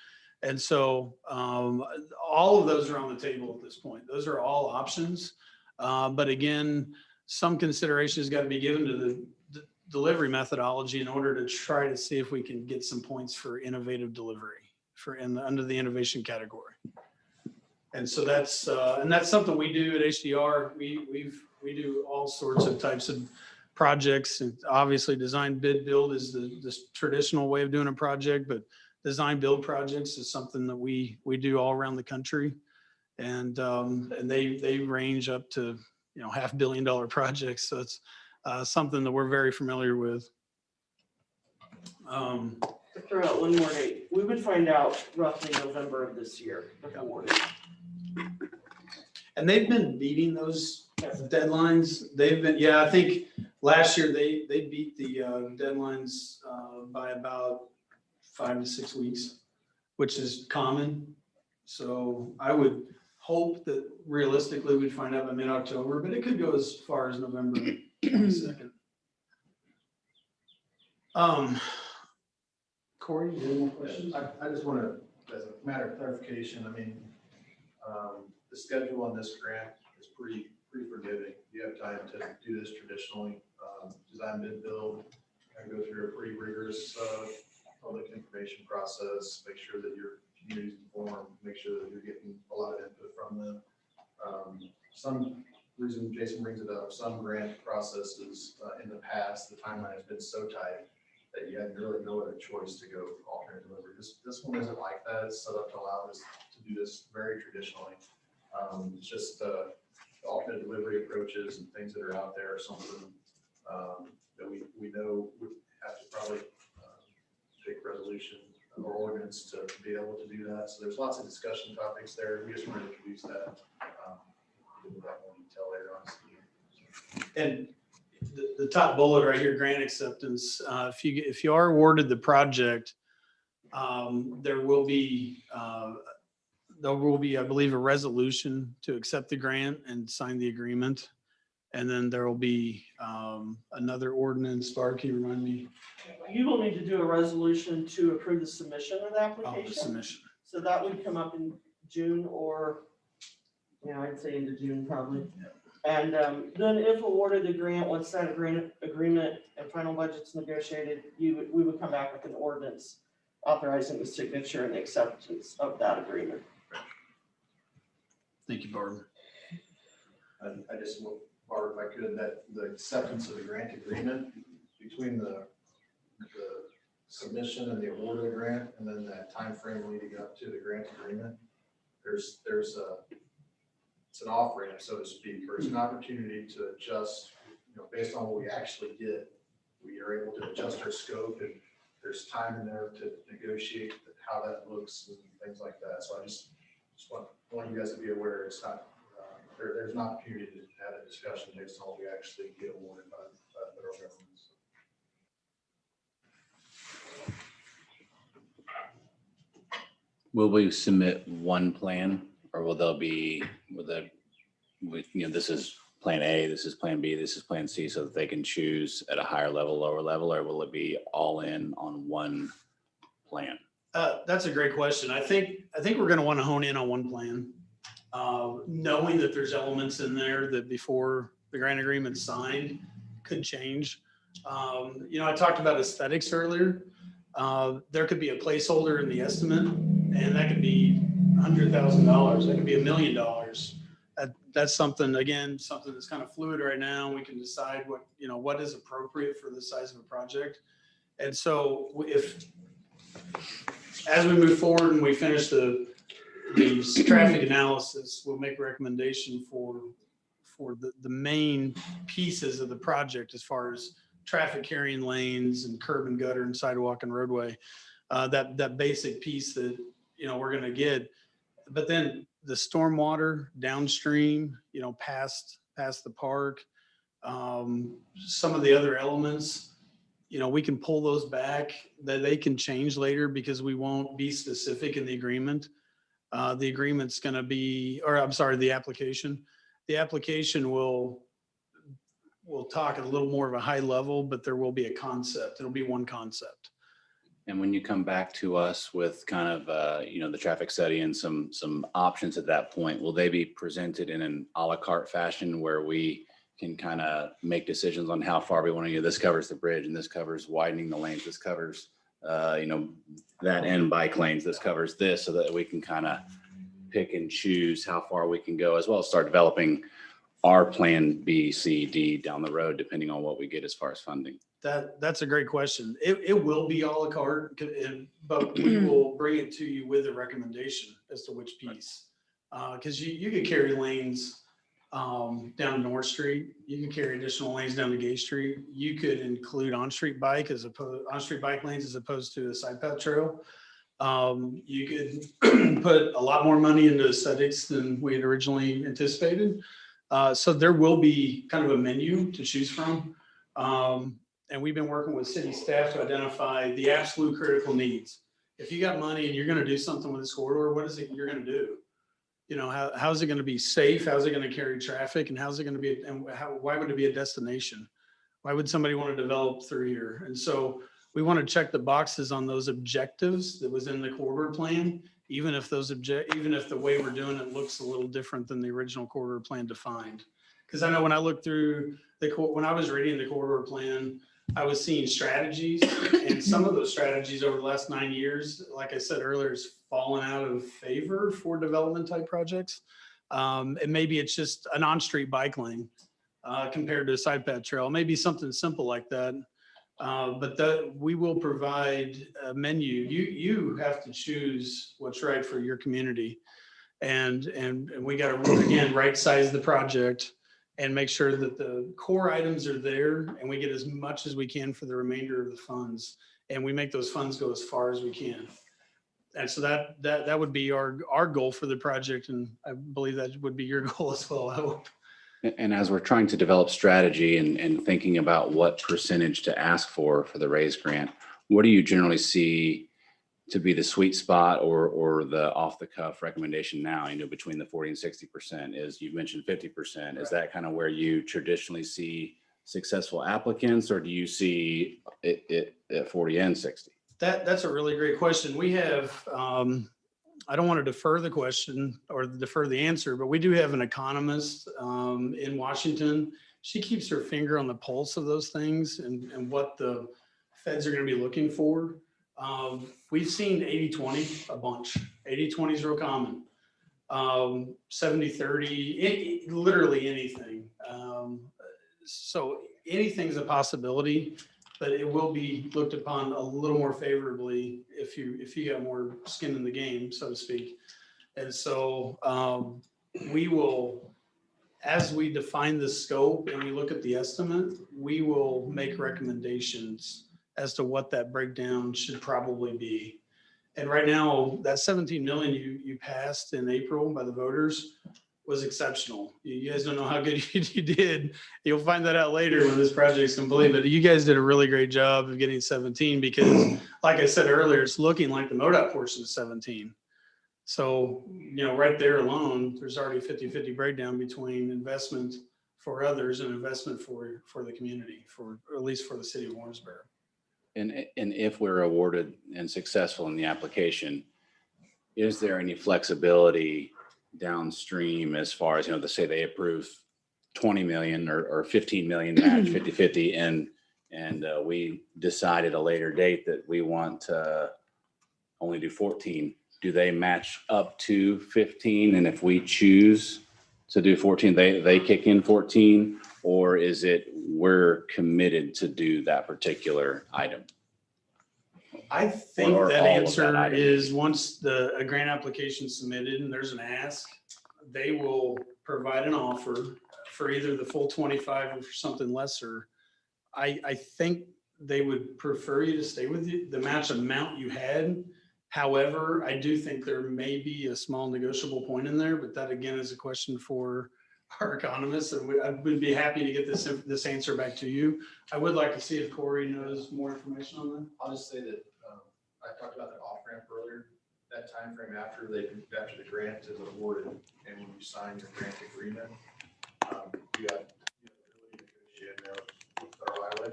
And so all of those are on the table at this point. Those are all options. But again, some consideration has got to be given to the delivery methodology in order to try to see if we can get some points for innovative delivery under the innovation category. And so that's something we do at HDR. We do all sorts of types of projects, and obviously design bid build is the traditional way of doing a project, but design build projects is something that we do all around the country. And they range up to, $500 million projects. So it's something that we're very familiar with. To throw out one more date, we would find out roughly November of this year, if awarded. And they've been beating those deadlines. I think last year they beat the deadlines by about 5 to 6 weeks, which is common. So I would hope that realistically we'd find out by mid-October, but it could go as far as November 22nd. Corey, you have more questions? I just want to, as a matter of clarification, the schedule on this grant is pretty forgiving. You have time to do this traditionally, design bid build, and go through a pretty rigorous public information process, make sure that your community's informed, make sure that you're getting a lot of input from them. Some reason Jason brings it up, some grant processes in the past, the timeline has been so tight that you had really no other choice to go alternate delivery. This one isn't like that. It's set up to allow us to do this very traditionally. It's just the alternate delivery approaches and things that are out there are something that we know would have to probably take resolution or ordinance to be able to do that. So there's lots of discussion topics there. We just want to introduce that. Give that more detail later on. And the top bullet right here, grant acceptance. If you are awarded the project, there will be, I believe, a resolution to accept the grant and sign the agreement. And then there will be another ordinance. Barb, can you remind me? You will need to do a resolution to approve the submission of the Oh, application. the submission. So that would come up in June or, I'd say into June probably. Yeah. And then if awarded the grant, once that agreement and final budget's negotiated, we would come back with an ordinance authorizing the signature and the acceptance of that agreement. Thank you, Barb. I just, Barb, if I could, that the acceptance of the grant agreement between the submission and the award of the grant, and then that time frame leading up to the grant agreement, there's it's an off-ramp, so to speak, or it's an opportunity to adjust, based on what we actually get. We are able to adjust our scope, and there's time in there to negotiate how that looks and things like that. So I just want you guys to be aware it's not, there's an opportunity to have a discussion based on what we actually get awarded by the federal government. Will we submit one plan, or will this is plan A, this is plan B, this is plan C, so that they can choose at a higher level, lower level, or will it be all in on one plan? That's a great question. I think we're going to want to hone in on one plan, knowing that there's elements in there that before the grant agreement's signed could change. I talked about aesthetics earlier. There could be a placeholder in the estimate, and that could be $100,000. That could be $1 million. That's something that's kind of fluid right now. We can decide what is appropriate for the size of a project. And so as we move forward and we finish the traffic analysis, we'll make a recommendation for the main pieces of the project as far as traffic carrying lanes and curb and gutter and sidewalk and roadway, that basic piece that, we're going to get. But then the stormwater downstream, past the park, some of the other elements, we can pull those back, that they can change later because we won't be specific in the agreement. The agreement's going to be, or I'm sorry, the application. The application will talk at a little more of a high level, but there will be a concept. It'll be one concept. And when you come back to us with kind of, the traffic study and some options at that point, will they be presented in an à la carte fashion where we can kind of make decisions on how far we want to go? This covers the bridge and this covers widening the lanes. This covers, that end bike lanes. This covers this, so that we can kind of pick and choose how far we can go, as well as start developing our plan B, C, D down the road, depending on what we get as far as funding. That's a great question. It will be à la carte, but we will bring it to you with a recommendation as to which piece. Because you could carry lanes down to North Street. You can carry additional lanes down to Gay Street. You could include on-street bike lanes as opposed to a side path trail. You could put a lot more money into aesthetics than we had originally anticipated. So there will be kind of a menu to choose from. And we've been working with city staff to identify the absolute critical needs. If you got money and you're going to do something with this corridor, what is it you're going to do? How's it going to be safe? How's it going to carry traffic? And how's it going to be, why would it be a destination? Why would somebody want to develop through here? And so we want to check the boxes on those objectives that was in the corridor plan, even if the way we're doing it looks a little different than the original corridor plan defined. Because I know when I looked through when I was reading the corridor plan, I was seeing strategies, and some of those strategies over the last 9 years, like I said earlier, has fallen out of favor for development type projects. And maybe it's just an on-street bike lane compared to a side path trail, maybe something simple like that. But we will provide a menu. You have to choose what's right for your community, and we got to again right size the project and make sure that the core items are there, and we get as much as we can for the remainder of the funds, and we make those funds go as far as we can. And so that would be our goal for the project, and I believe that would be your goal as well, I hope. And as we're trying to develop strategy and thinking about what percentage to ask for the raise grant, what do you generally see to be the sweet spot or the off the cuff recommendation now, between the 40 and 60%? Is, you've mentioned 50%. Is that kind of where you traditionally see successful applicants, or do you see it at 40 and 60? That's a really great question. We have, I don't want to defer the question or defer the answer, but we do have an economist in Washington. She keeps her finger on the pulse of those things and what the feds are going to be looking for. We've seen 80-20 a bunch. 80-20 is real common. 70-30, literally anything. So anything's a possibility, but it will be looked upon a little more favorably if you got more skin in the game, so to speak. And so we will, as we define the scope and we look at the estimate, we will make recommendations as to what that breakdown should probably be. And right now, that 17 million you passed in April by the voters was exceptional. You guys don't know how good you did. You'll find that out later when this project's complete, but you guys did a really great job of getting 17 because, like I said earlier, it's looking like the MoDOT portion is 17. So, right there alone, there's already 50-50 breakdown between investment for others and investment for the community, or at least for the city of Warrensburg. And if we're awarded and successful in the application, is there any flexibility downstream as far as, to say they approve 20 million or 15 million match 50-50 and we decide at a later date that we want to only do 14, do they match up to 15? And if we choose to do 14, they kick in 14, or is it we're committed to do that particular item? I think Or that all of answer that item. is once a grant application is submitted and there's an ask, they will provide an offer for either the full 25 or for something lesser. I think they would prefer you to stay with the match amount you had. However, I do think there may be a small negotiable point in there, but that again is a question for our economists, and I would be happy to get this answer back to you. I would like to see if Corey knows more information on that. I'll just say that I talked about that off ramp earlier. That that timeframe after the grant is awarded and when you sign your grant agreement, you have the ability to negotiate there with Federal Highway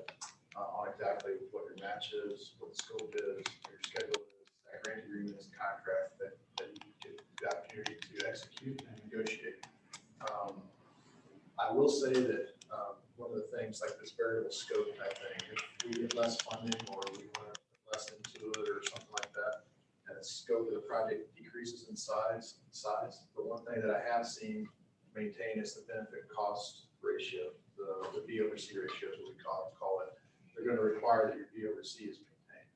on exactly what your match is, what the scope is, what your schedule is. That grant agreement is a contract that you get the opportunity to execute and negotiate. I will say that one of the things like this variable scope type thing, if we get less funding or we want to put less into it or something like that, and the scope of the project decreases in size, but one thing that I have seen maintain is the benefit cost ratio, the B over C ratio is what we call it. They're going to require that your B over C is maintained.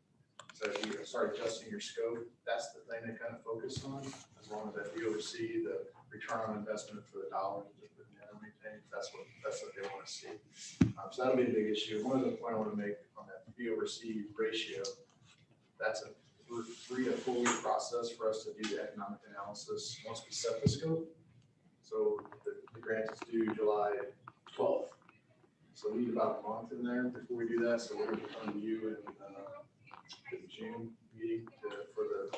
So if you start adjusting your scope, that's the thing they kind of focus on. As long as that B over C, the return on investment for the dollars that put in and maintained, that's what they want to see. So that'll be a big issue. One of the point I want to make on that B over C ratio, that's a 3 to 4 week process for us to do the economic analysis once we set the scope. So the grant is due July 12th. So we need about a month in there before we do that. So we're going to come to you in the June meeting for the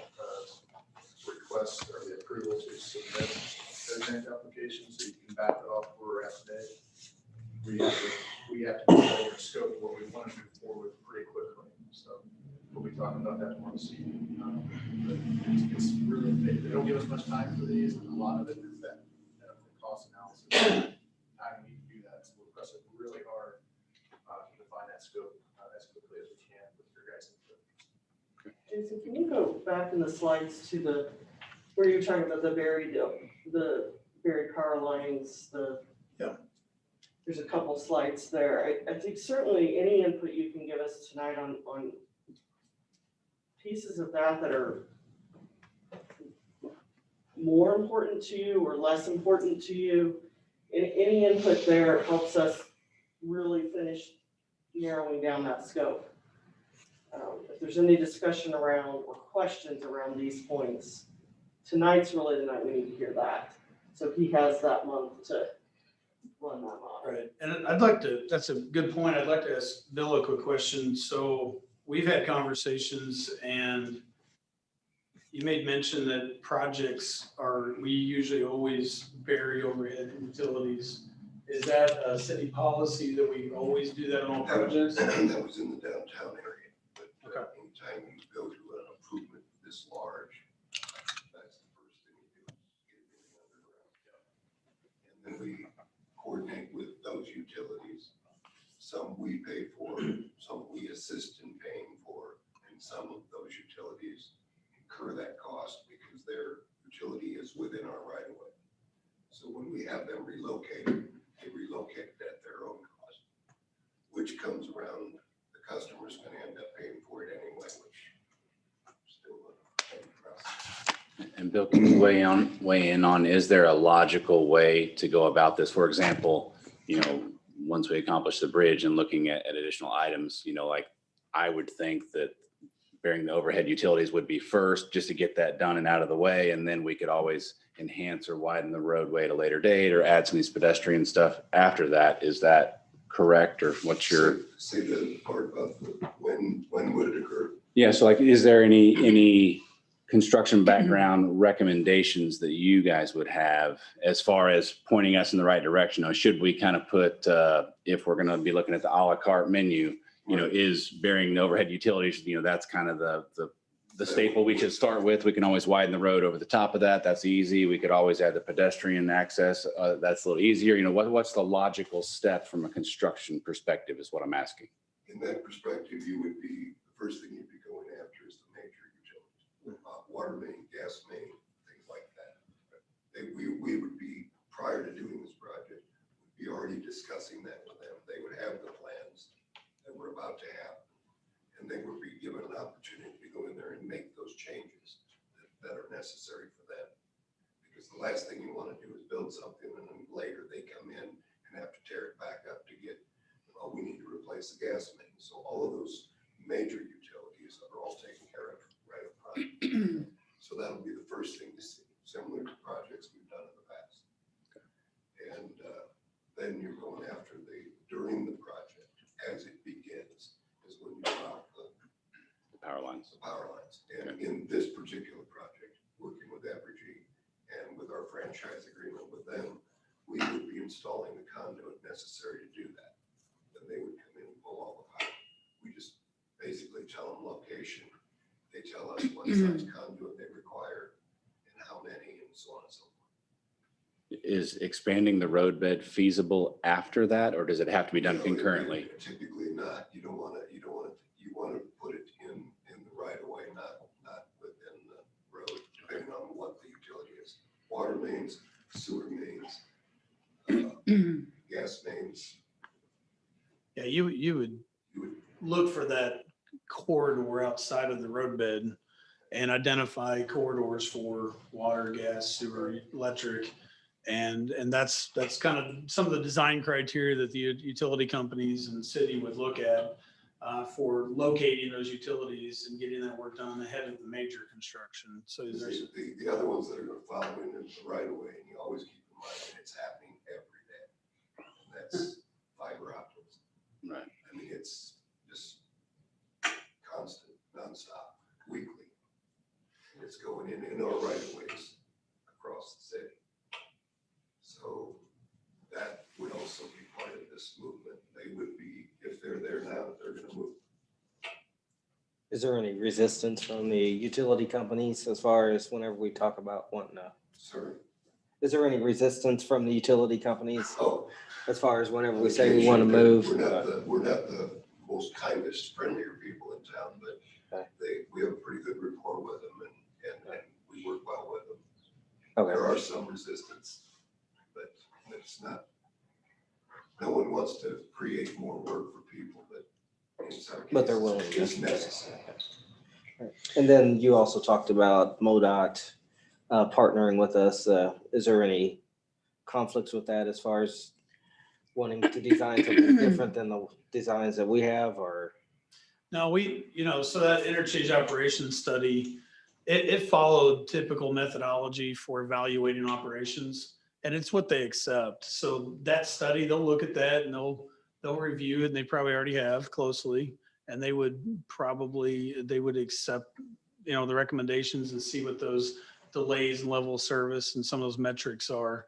request or the approval to submit their grant application. So you can back it off where we're at today. We have to do a scope of what we want to move forward pretty quickly. So we'll be talking about that tomorrow this evening. It's really, they don't give us much time for these, and a lot of it is that cost analysis. Time we need to do that, so we'll press it really hard to define that scope as quickly as we can with your guys' input. Jason, can you go back in the slides to where you're talking about the buried power lines, Yeah. There's a couple slides there. I think certainly any input you can give us tonight on pieces of that are more important to you or less important to you. Any input there helps us really finish narrowing down that scope. If there's any discussion around or questions around these points, tonight's really the night we need to hear that. So he has that month to run that model. Right, and that's a good point. I'd like to ask Bill a quick question. So we've had conversations and you made mention that we usually always bury overhead utilities. Is that a city policy that we always do that on all projects? That was in the downtown area, but anytime you go to an improvement this large, that's the first thing you do, is get everything underground. And then we coordinate with those utilities. Some we pay for, some we assist in paying for, and some of those utilities incur that cost because their utility is within our right of way. So when we have them relocated, they relocate it at their own cost, which comes around, the customer's going to end up paying for it anyway, which still a pain for us. And Bill, can you weigh in on, is there a logical way to go about this? For example, once we accomplish the bridge and looking at additional items, like I would think that burying the overhead utilities would be first, just to get that done and out of the way. And then we could always enhance or widen the roadway at a later date or add some of these pedestrian stuff after that. Is that correct? Or what's your? Say the part about when would it occur? Yeah. So is there any construction background recommendations that you guys would have as far as pointing us in the right direction? Or should we kind of put, if we're going to be looking at the a la carte menu, is burying the overhead utilities, that's kind of the staple we should start with. We can always widen the road over the top of that. That's easy. We could always add the pedestrian access. That's a little easier. What's the logical step from a construction perspective is what I'm asking. In that perspective, the first thing you'd be going after is the major utilities, water main, gas main, things like that. We would be, prior to doing this project, we'd be already discussing that with them. They would have the plans that we're about to have, and they would be given an opportunity to go in there and make those changes that are necessary for them. Because the last thing you want to do is build something and then later they come in and have to tear it back up to get, we need to replace the gas main. So all of those major utilities are all taken care of right up front. So that'll be the first thing to see, similar to projects we've done in the past. And then you're going after during the project, as it begins, is when you drop the power lines. And in this particular project, franchise agreement with them, we would be installing the conduit necessary to do that. Then they would come in and pull all the pipe. We just basically tell them location. They tell us what size conduit they require and how many and so on and so forth. Is expanding the roadbed feasible after that, or does it have to be done No, concurrently? Typically not. You want to put it in the right of way, not within the road, depending on what the utility is. Water mains, sewer mains, gas mains. Yeah, you would look for that corridor outside of the roadbed and identify corridors for water, gas, sewer, electric. And that's kind of some of the design criteria that the utility companies and the city would look at for locating those utilities and getting that work done ahead of the major construction. So there's The other ones that are going to follow in the right of way, and you always keep in mind that it's happening every day. And that's fiber optics. Right. I mean, it's just constant, nonstop, weekly. And it's going in our right of ways across the city. So that would also be part of this movement. They would be, if they're there now, they're going to move. Is there any resistance from the utility companies as far as whenever we talk about wanting to? Sorry. Is there any resistance from the utility companies Oh, as far as whenever we say we want to move? We're not the most kindest, friendlier people in town, but we have a pretty good rapport with them and we work well with them. Okay. There are some resistance, but it's not, no one wants to create more work for people, but in some cases, But they're willing. it's necessary. And then you also talked about MoDOT partnering with us. Is there any conflicts with that as far as wanting to design something different than the designs that we have, or? No, so that interchange operations study, it followed typical methodology for evaluating operations, and it's what they accept. So that study, they'll look at that and they'll review it, and they probably already have closely, and they would accept, the recommendations and see what those delays and level of service and some of those metrics are,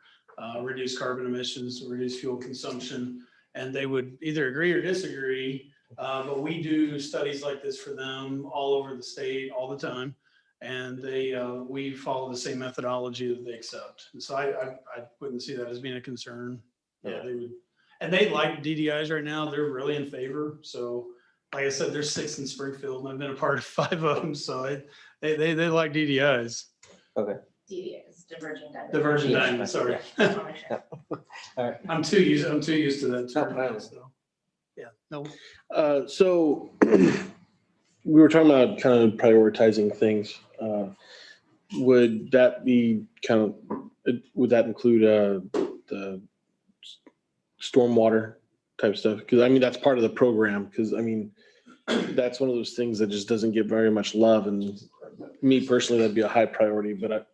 reduce carbon emissions, reduce fuel consumption, and they would either agree or disagree. But we do studies like this for them all over the state all the time. And we follow the same methodology that they accept. And so I wouldn't see that as being a concern. Yeah, they would. And they like DDIs right now. They're really in favor. So like I said, there's 6 in Springfield and I've been a part of 5 of them. So they like DDIs. Okay. DDS, diversion diamond. Diversion diamond, sorry. Just wanna make sure. All right. I'm too used to that term. No, So, yeah, no. So we were talking about kind of prioritizing things. Would that be would that include the stormwater type stuff? Because I mean, that's part of the program. Because I mean, that's one of those things that just doesn't get very much love. And me personally, that'd be a high priority. But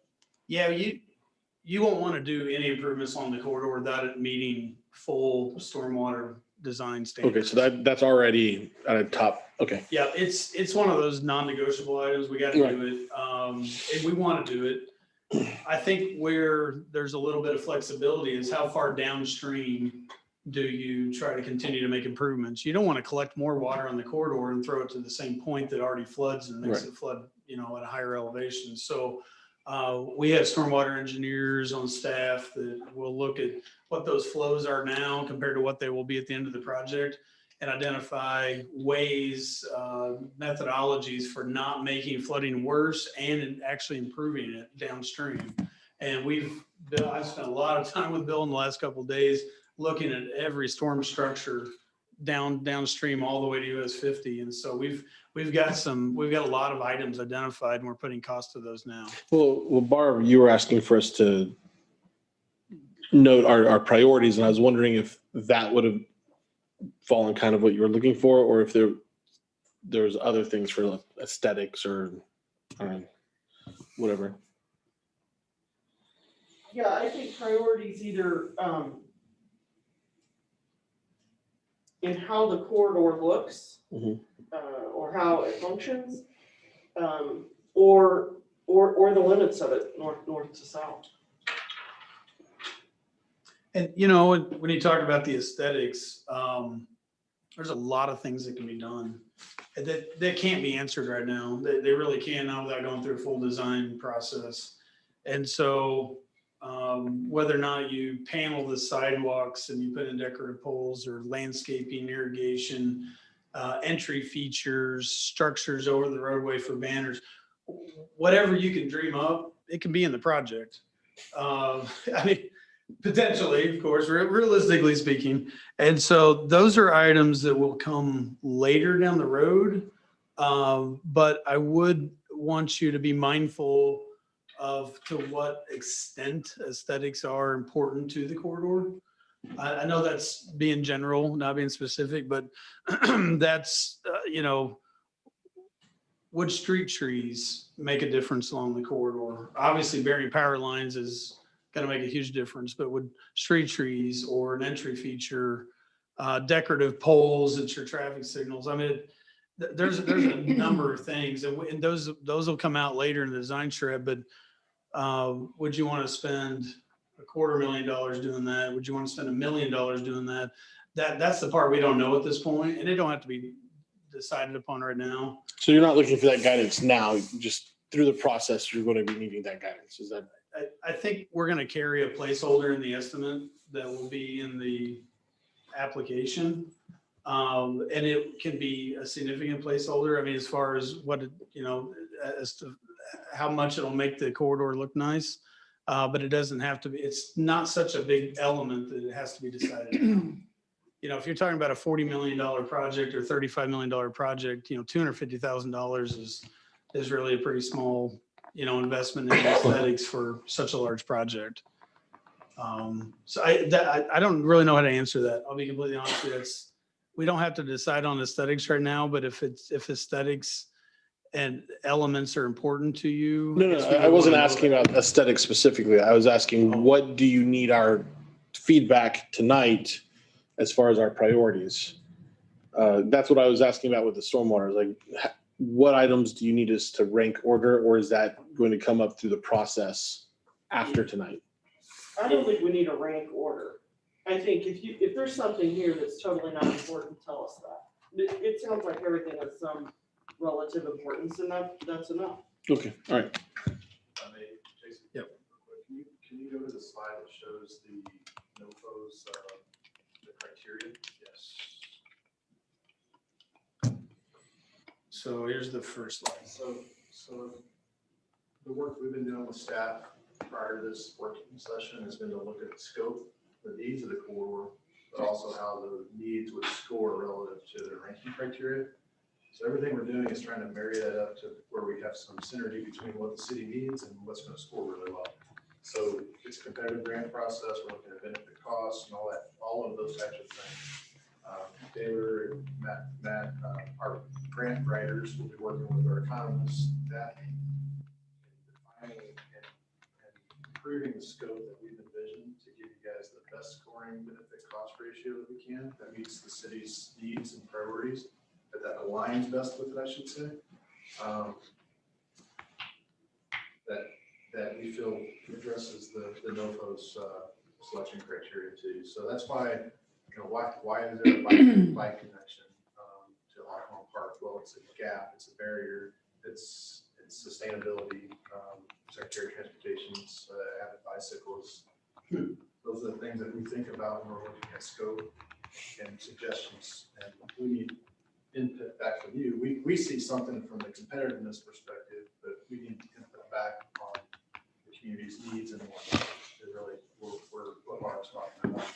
Yeah, you won't want to do any improvements on the corridor without it meeting full stormwater design standards. okay, so that's already at a top. Okay. Yeah, it's one of those non-negotiable items. We got to do it. And we want to do it. I think where there's a little bit of flexibility is how far downstream do you try to continue to make improvements? You don't want to collect more water on the corridor and throw it to the same point that already floods and makes it flood, at a higher elevation. So we have stormwater engineers on staff that will look at what those flows are now compared to what they will be at the end of the project and identify ways, methodologies for not making flooding worse and actually improving it downstream. And I've spent a lot of time with Bill in the last couple of days looking at every storm structure downstream all the way to US 50. And so we've got a lot of items identified and we're putting cost to those now. Well, Barb, you were asking for us to note our priorities, and I was wondering if that would have fallen kind of what you were looking for, or if there's other things for aesthetics or whatever. Yeah, I think priorities either in how the corridor looks, or how it functions, or the limits of it, north to south. And you know, when you talk about the aesthetics, there's a lot of things that can be done that can't be answered right now. They really can't now without going through a full design process. And so whether or not you panel the sidewalks and you put in decorative poles or landscaping, irrigation, entry features, structures over the roadway for banners, whatever you can dream up, it can be in the project. I mean, potentially, of course, realistically speaking. And so those are items that will come later down the road. But I would want you to be mindful of to what extent aesthetics are important to the corridor. I know that's being general, not being specific, but that's, you know, would street trees make a difference along the corridor? Obviously, burying power lines is going to make a huge difference, but would street trees or an entry feature, decorative poles at your traffic signals? I mean, there's a number of things, and those will come out later in the design shred. But would you want to spend $250,000 doing that? Would you want to spend $1 million doing that? That's the part we don't know at this point, and it don't have to be decided upon right now. So you're not looking for that guidance now, just through the process, you're going to be needing that guidance. Is that? I think we're going to carry a placeholder in the estimate that will be in the application. And it can be a significant placeholder. I mean, as far as what, you know, as to how much it'll make the corridor look nice. But it doesn't have to be, it's not such a big element that it has to be decided now. You know, if you're talking about a $40 million project or $35 million project, you know, $250,000 is really a pretty small, you know, investment in aesthetics for such a large project. So I don't really know how to answer that. I'll be completely honest with you. We don't have to decide on aesthetics right now, but if aesthetics and elements are important to you. No, I wasn't asking about aesthetics specifically. I was asking, what do you need our feedback tonight as far as our priorities? That's what I was asking about with the stormwater. Like, what items do you need us to rank order, or is that going to come up through the process after tonight? I don't think we need a rank order. I think if there's something here that's totally not important, tell us that. It sounds like everything has some relative importance, and that's enough. Okay, all right. Jason? Yep. Can you go to the slide that shows the NOFO's, the criteria? Yes. So here's the first slide. So the work we've been doing with staff prior to this working session has been to look at the scope, the needs of the corridor, but also how the needs would score relative to the ranking criteria. So everything we're doing is trying to marry that up to where we have some synergy between what the city needs and what's going to score really well. So it's a competitive grant process. We're looking at benefit costs and all of those types of things. Taylor and Matt, our grant writers will be working with our economists, that defining and improving the scope that we've envisioned to give you guys the best scoring benefit cost ratio that we can, that meets the city's needs and priorities, that aligns best with it, I should say. That we feel addresses the NOFO's selection criteria too. So that's why, you know, why is there a bike connection to Hawthorne Park? Well, it's a gap, it's a barrier, it's sustainability, secondary transportations, avid bicycles. Those are the things that we think about when we're looking at scope and suggestions, and we need input back from you. We see something from the competitiveness perspective, but we need input back on the community's needs and whatnot. Is really what Mark's talking about.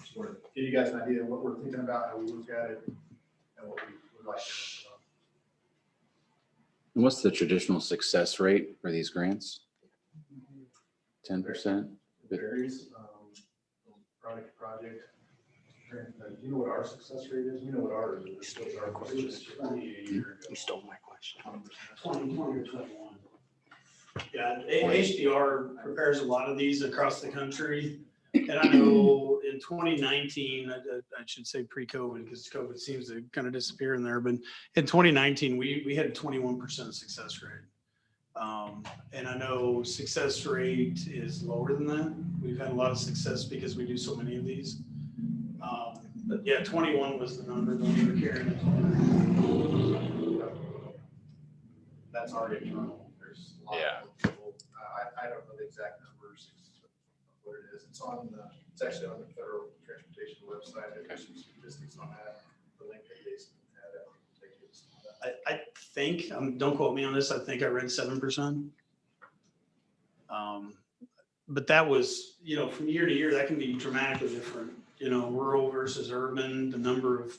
Just want to give you guys an idea of what we're thinking about, how we look at it, and what we would like to know. And what's the traditional success rate for these grants? 10%? It varies project to project. Do you know what our success rate is? We know what ours is. What's our question? You stole my question. 20 or 21. Yeah, HDR prepares a lot of these across the country. And I know in 2019, I should say pre-COVID, because COVID seems to kind of disappear in there. But in 2019, we had a 21% success rate. And I know success rate is lower than that. We've had a lot of success because we do so many of these. But yeah, 21 was the number that we were carrying. That's already internal. There's a lot of people. I don't know the exact numbers of what it is. It's actually on the federal transportation website. There's some statistics on that. The link that they had. I think, don't quote me on this, I think I read 7%. But that was, from year to year, that can be dramatically different, rural versus urban, the number of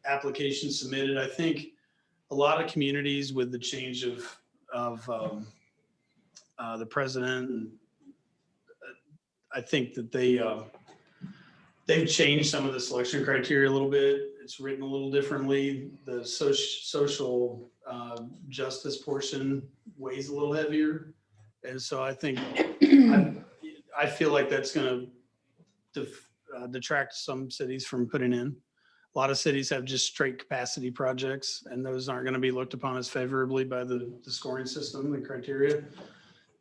applications submitted. I think a lot of communities with the change of the president, and I think that they've changed some of the selection criteria a little bit. It's written a little differently. The social justice portion weighs a little heavier. And so I think, I feel like that's going to detract some cities from putting in. A lot of cities have just straight capacity projects, and those aren't going to be looked upon as favorably by the scoring system and criteria.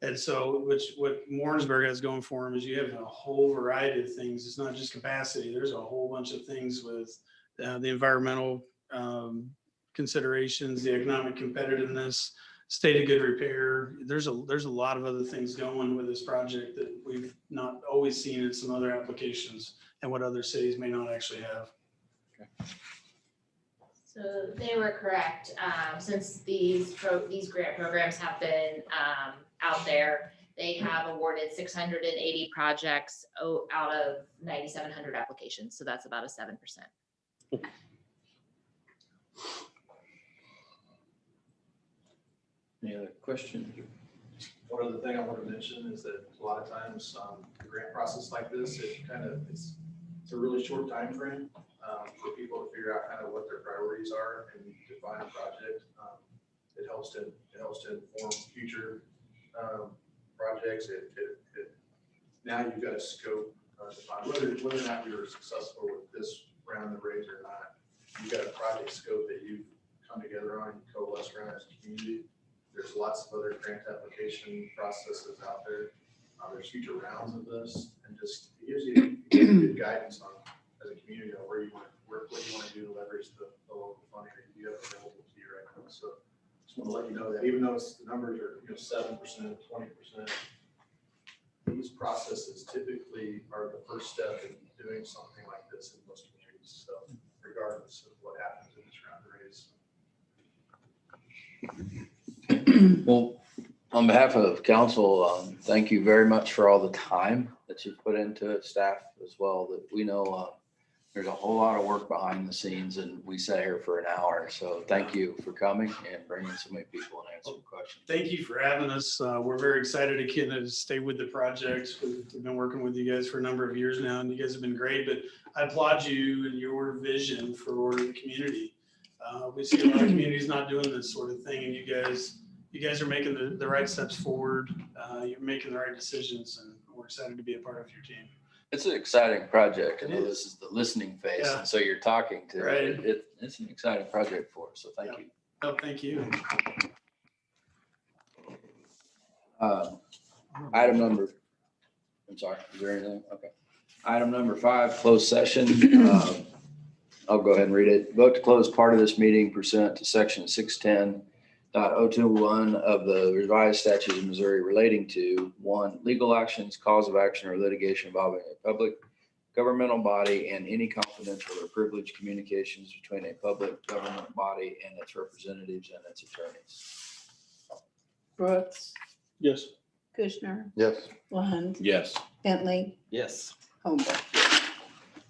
And so, what Warrensburg has going for them is you have a whole variety of things. It's not just capacity. There's a whole bunch of things with the environmental considerations, the economic competitiveness, state of good repair. There's a lot of other things going with this project that we've not always seen in some other applications, and what other cities may not actually have. So they were correct. Since these grant programs have been out there, they have awarded 680 projects out of 9,700 applications. So that's about a 7%. Any other questions? One other thing I want to mention is that a lot of times, the grant process like this, it's a really short time frame for people to figure out kind of what their priorities are and define a project. It helps to inform future projects. Now you've got a scope defined, whether or not you're successful with this round of raise or not. You've got a project scope that you've come together on, coalesce around as a community. There's lots of other grant application processes out there. There's future rounds of this, and just it gives you good guidance on, as a community, on what you want to do to leverage the local funding that you have available to you right now. So just want to let you know that even though the numbers are 7%, 20%, these processes typically are the first step in doing something like this in most communities. So regardless of what happens in this round of raise. Well, on behalf of council, thank you very much for all the time that you've put into it, staff as well, that we know there's a whole lot of work behind the scenes, and we sat here for an hour. So thank you for coming and bringing so many people and answering questions. Thank you for having us. We're very excited to stay with the project. We've been working with you guys for a number of years now, and you guys have been great, but I applaud you and your vision for the community. We see a lot of communities not doing this sort of thing, and you guys are making the right steps forward. You're making the right decisions, and we're excited to be a part of your team. It's an exciting project. I know this is the listening phase, Yeah. and so you're talking to Right. It's an exciting project for us. So thank you. Oh, thank you. Item number, I'm sorry, is there anything? Okay. Item number 5, closed session. I'll go ahead and read it. Vote to close part of this meeting pursuant to section 610.021 of the revised statutes of Missouri relating to 1, legal actions, cause of action, or litigation involving a public governmental body and any confidential or privileged communications between a public government body and its representatives and its attorneys. Brooks, Yes. Kushner, Yes. Lund, Yes. Bentley, Yes. Holmberg.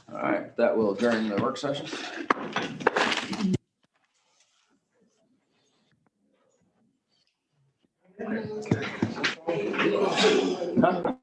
All right, that will adjourn the work session. Huh?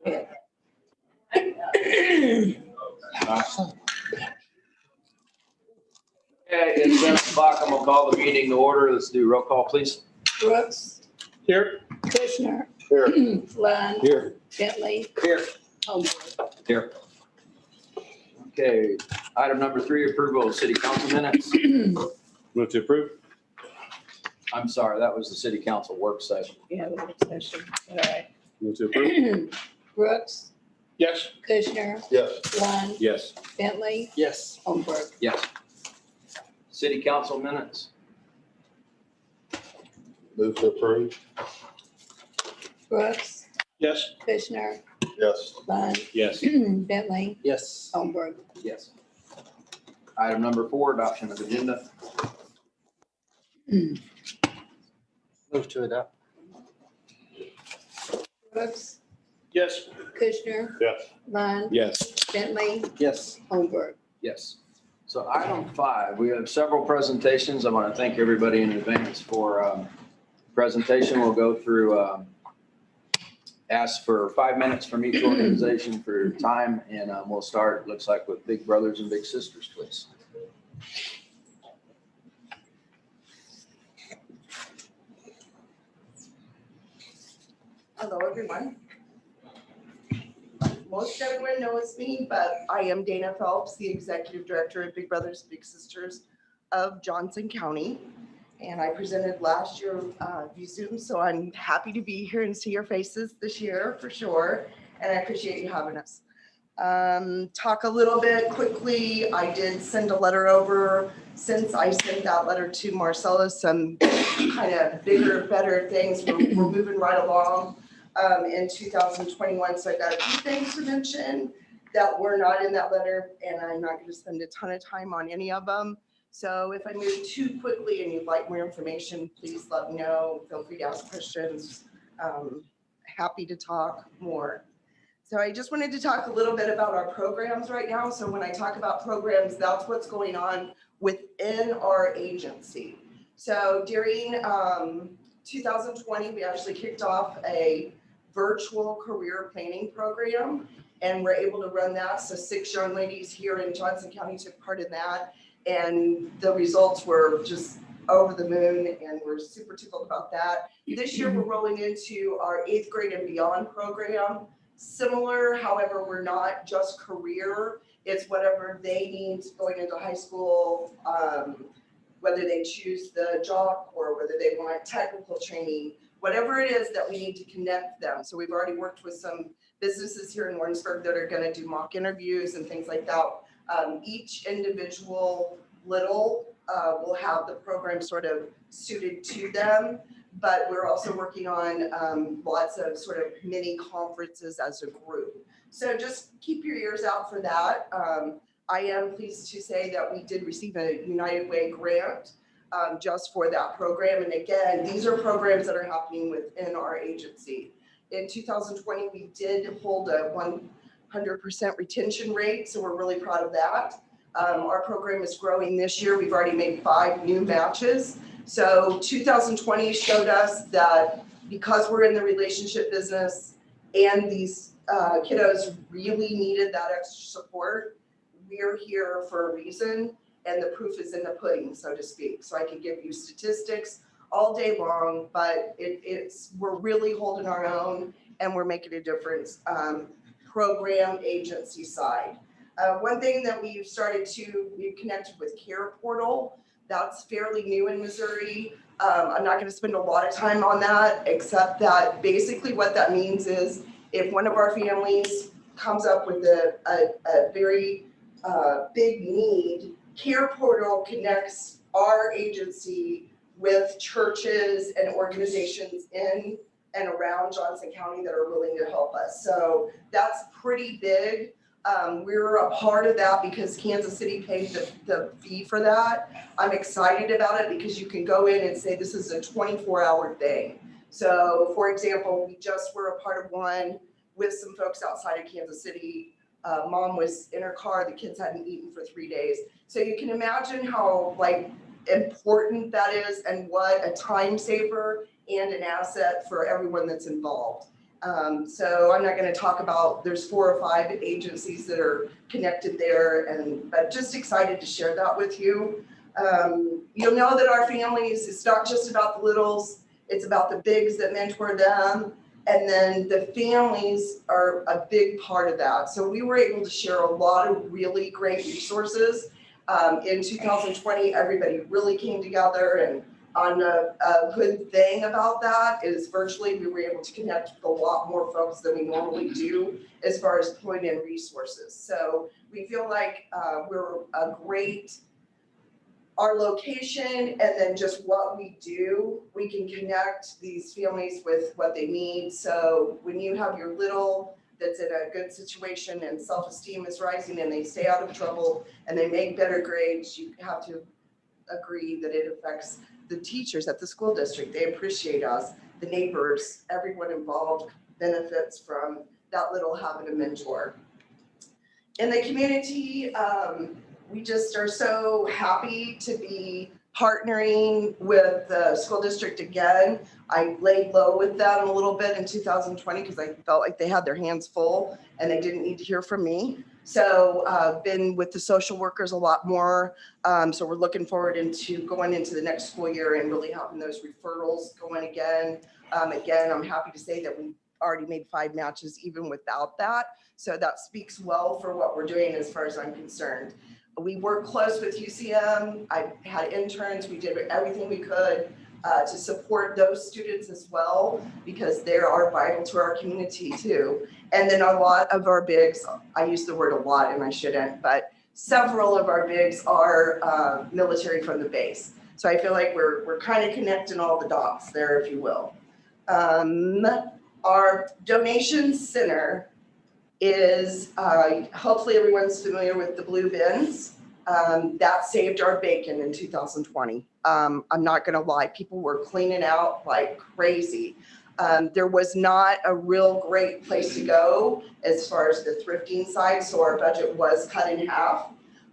Okay, it's 7:00. I'm gonna call the meeting to order. Let's do roll call, please. Brooks, Here. Kushner. Here. Lund. Here. Bentley. Here. Holmberg. Here. Okay, item number 3, approval of city council minutes. Move to approve. I'm sorry, that was the city council work session. Yeah, work session. All right. Move to approve. Brooks, Yes. Kushner, Yes. Lund, Yes. Bentley, Yes. Holmberg. Yes. City council minutes. Move to approve. Brooks, Yes. Kushner, Yes. Lund, Yes. Bentley, Yes. Holmberg. Yes. Item number 4, adoption of agenda. Move to adopt. Brooks, Yes. Kushner, Yes. Lund, Yes. Bentley, Yes. Holmberg. Yes. So item 5, we have several presentations. I want to thank everybody in advance for presentation. We'll go through, ask for 5 minutes from each organization for your time, and we'll start, looks like, with Big Brothers and Big Sisters, please. Hello, everyone. Most everyone knows me, but I am Dana Phelps, the Executive Director of Big Brothers Big Sisters of Johnson County. And I presented last year via Zoom, so I'm happy to be here and see your faces this year for sure. And I appreciate you having us. Talk a little bit quickly. I did send a letter over. Since I sent that letter to Marcella, some kind of bigger, better things. We're moving right along in 2021. So I got a few things to mention that were not in that letter, and I'm not going to spend a ton of time on any of them. So if I move too quickly and you'd like more information, please let me know. Feel free to ask questions. Happy to talk more. So I just wanted to talk a little bit about our programs right now. So when I talk about programs, that's what's going on within our agency. So during 2020, we actually kicked off a virtual career planning program, and we're able to run that. So 6 young ladies here in Johnson County took part in that, and the results were just over the moon, and we're super tickled about that. This year, we're rolling into our 8th grade and beyond program. Similar, however, we're not just career, it's whatever they need going into high school, whether they choose the job or whether they want technical training, whatever it is that we need to connect them. So we've already worked with some businesses here in Warrensburg that are going to do mock interviews and things like that. Each individual will have the program sort of suited to them, but we're also working on lots of sort of mini conferences as a group. So just keep your ears out for that. I am pleased to say that we did receive a United Way grant just for that program. And again, these are programs that are happening within our agency. In 2020, we did hold a 100% retention rate, so we're really proud of that. Our program is growing this year. We've already made 5 new batches. So 2020 showed us that because we're in the relationship business and these kiddos really needed that extra support, we're here for a reason, and the proof is in the pudding, so to speak. So I could give you statistics all day long, but we're really holding our own, and we're making a difference. Program agency side. One thing that we've connected with Care Portal. That's fairly new in Missouri. I'm not going to spend a lot of time on that, except that basically what that means is if one of our families comes up with a very big need, Care Portal connects our agency with churches and organizations in and around Johnson County that are willing to help us. So that's pretty big. We're a part of that because Kansas City paid the fee for that. I'm excited about it because you can go in and say this is a 24-hour thing. So for example, we just were a part of one with some folks outside of Kansas City. Mom was in her car, the kids hadn't eaten for 3 days. So you can imagine how important that is and what a time saver and an asset for everyone that's involved. So I'm not going to talk about, there's 4 or 5 agencies that are connected there, but just excited to share that with you. You'll know that our families, it's not just about the littles, it's about the bigs that mentor them. And then the families are a big part of that. So we were able to share a lot of really great resources. In 2020, everybody really came together, and on a good thing about that is virtually we were able to connect with a lot more folks than we normally do as far as pulling in resources. So we feel like we're a great, our location and then just what we do, we can connect these families with what they need. So when you have your little that's in a good situation and self-esteem is rising and they stay out of trouble and they make better grades, you have to agree that it affects the teachers at the school district. They appreciate us, the neighbors, everyone involved benefits from that little having a mentor. In the community, we just are so happy to be partnering with the school district again. I laid low with them a little bit in 2020 because I felt like they had their hands full and they didn't need to hear from me. So been with the social workers a lot more. So we're looking forward into going into the next school year and really having those referrals going again. Again, I'm happy to say that we already made 5 matches even without that. So that speaks well for what we're doing as far as I'm concerned. We work close with UCM. I had interns. We did everything we could to support those students as well, because they are vital to our community too. And then a lot of our bigs, I use the word a lot and I shouldn't, but several of our bigs are military from the base. So I feel like we're kind of connecting all the dots there, if you will. Our donation center is, hopefully everyone's familiar with the blue bins. That saved our bacon in 2020. I'm not gonna lie, people were cleaning out like crazy. There was not a real great place to go as far as the thrifting side, so our budget was cut in half.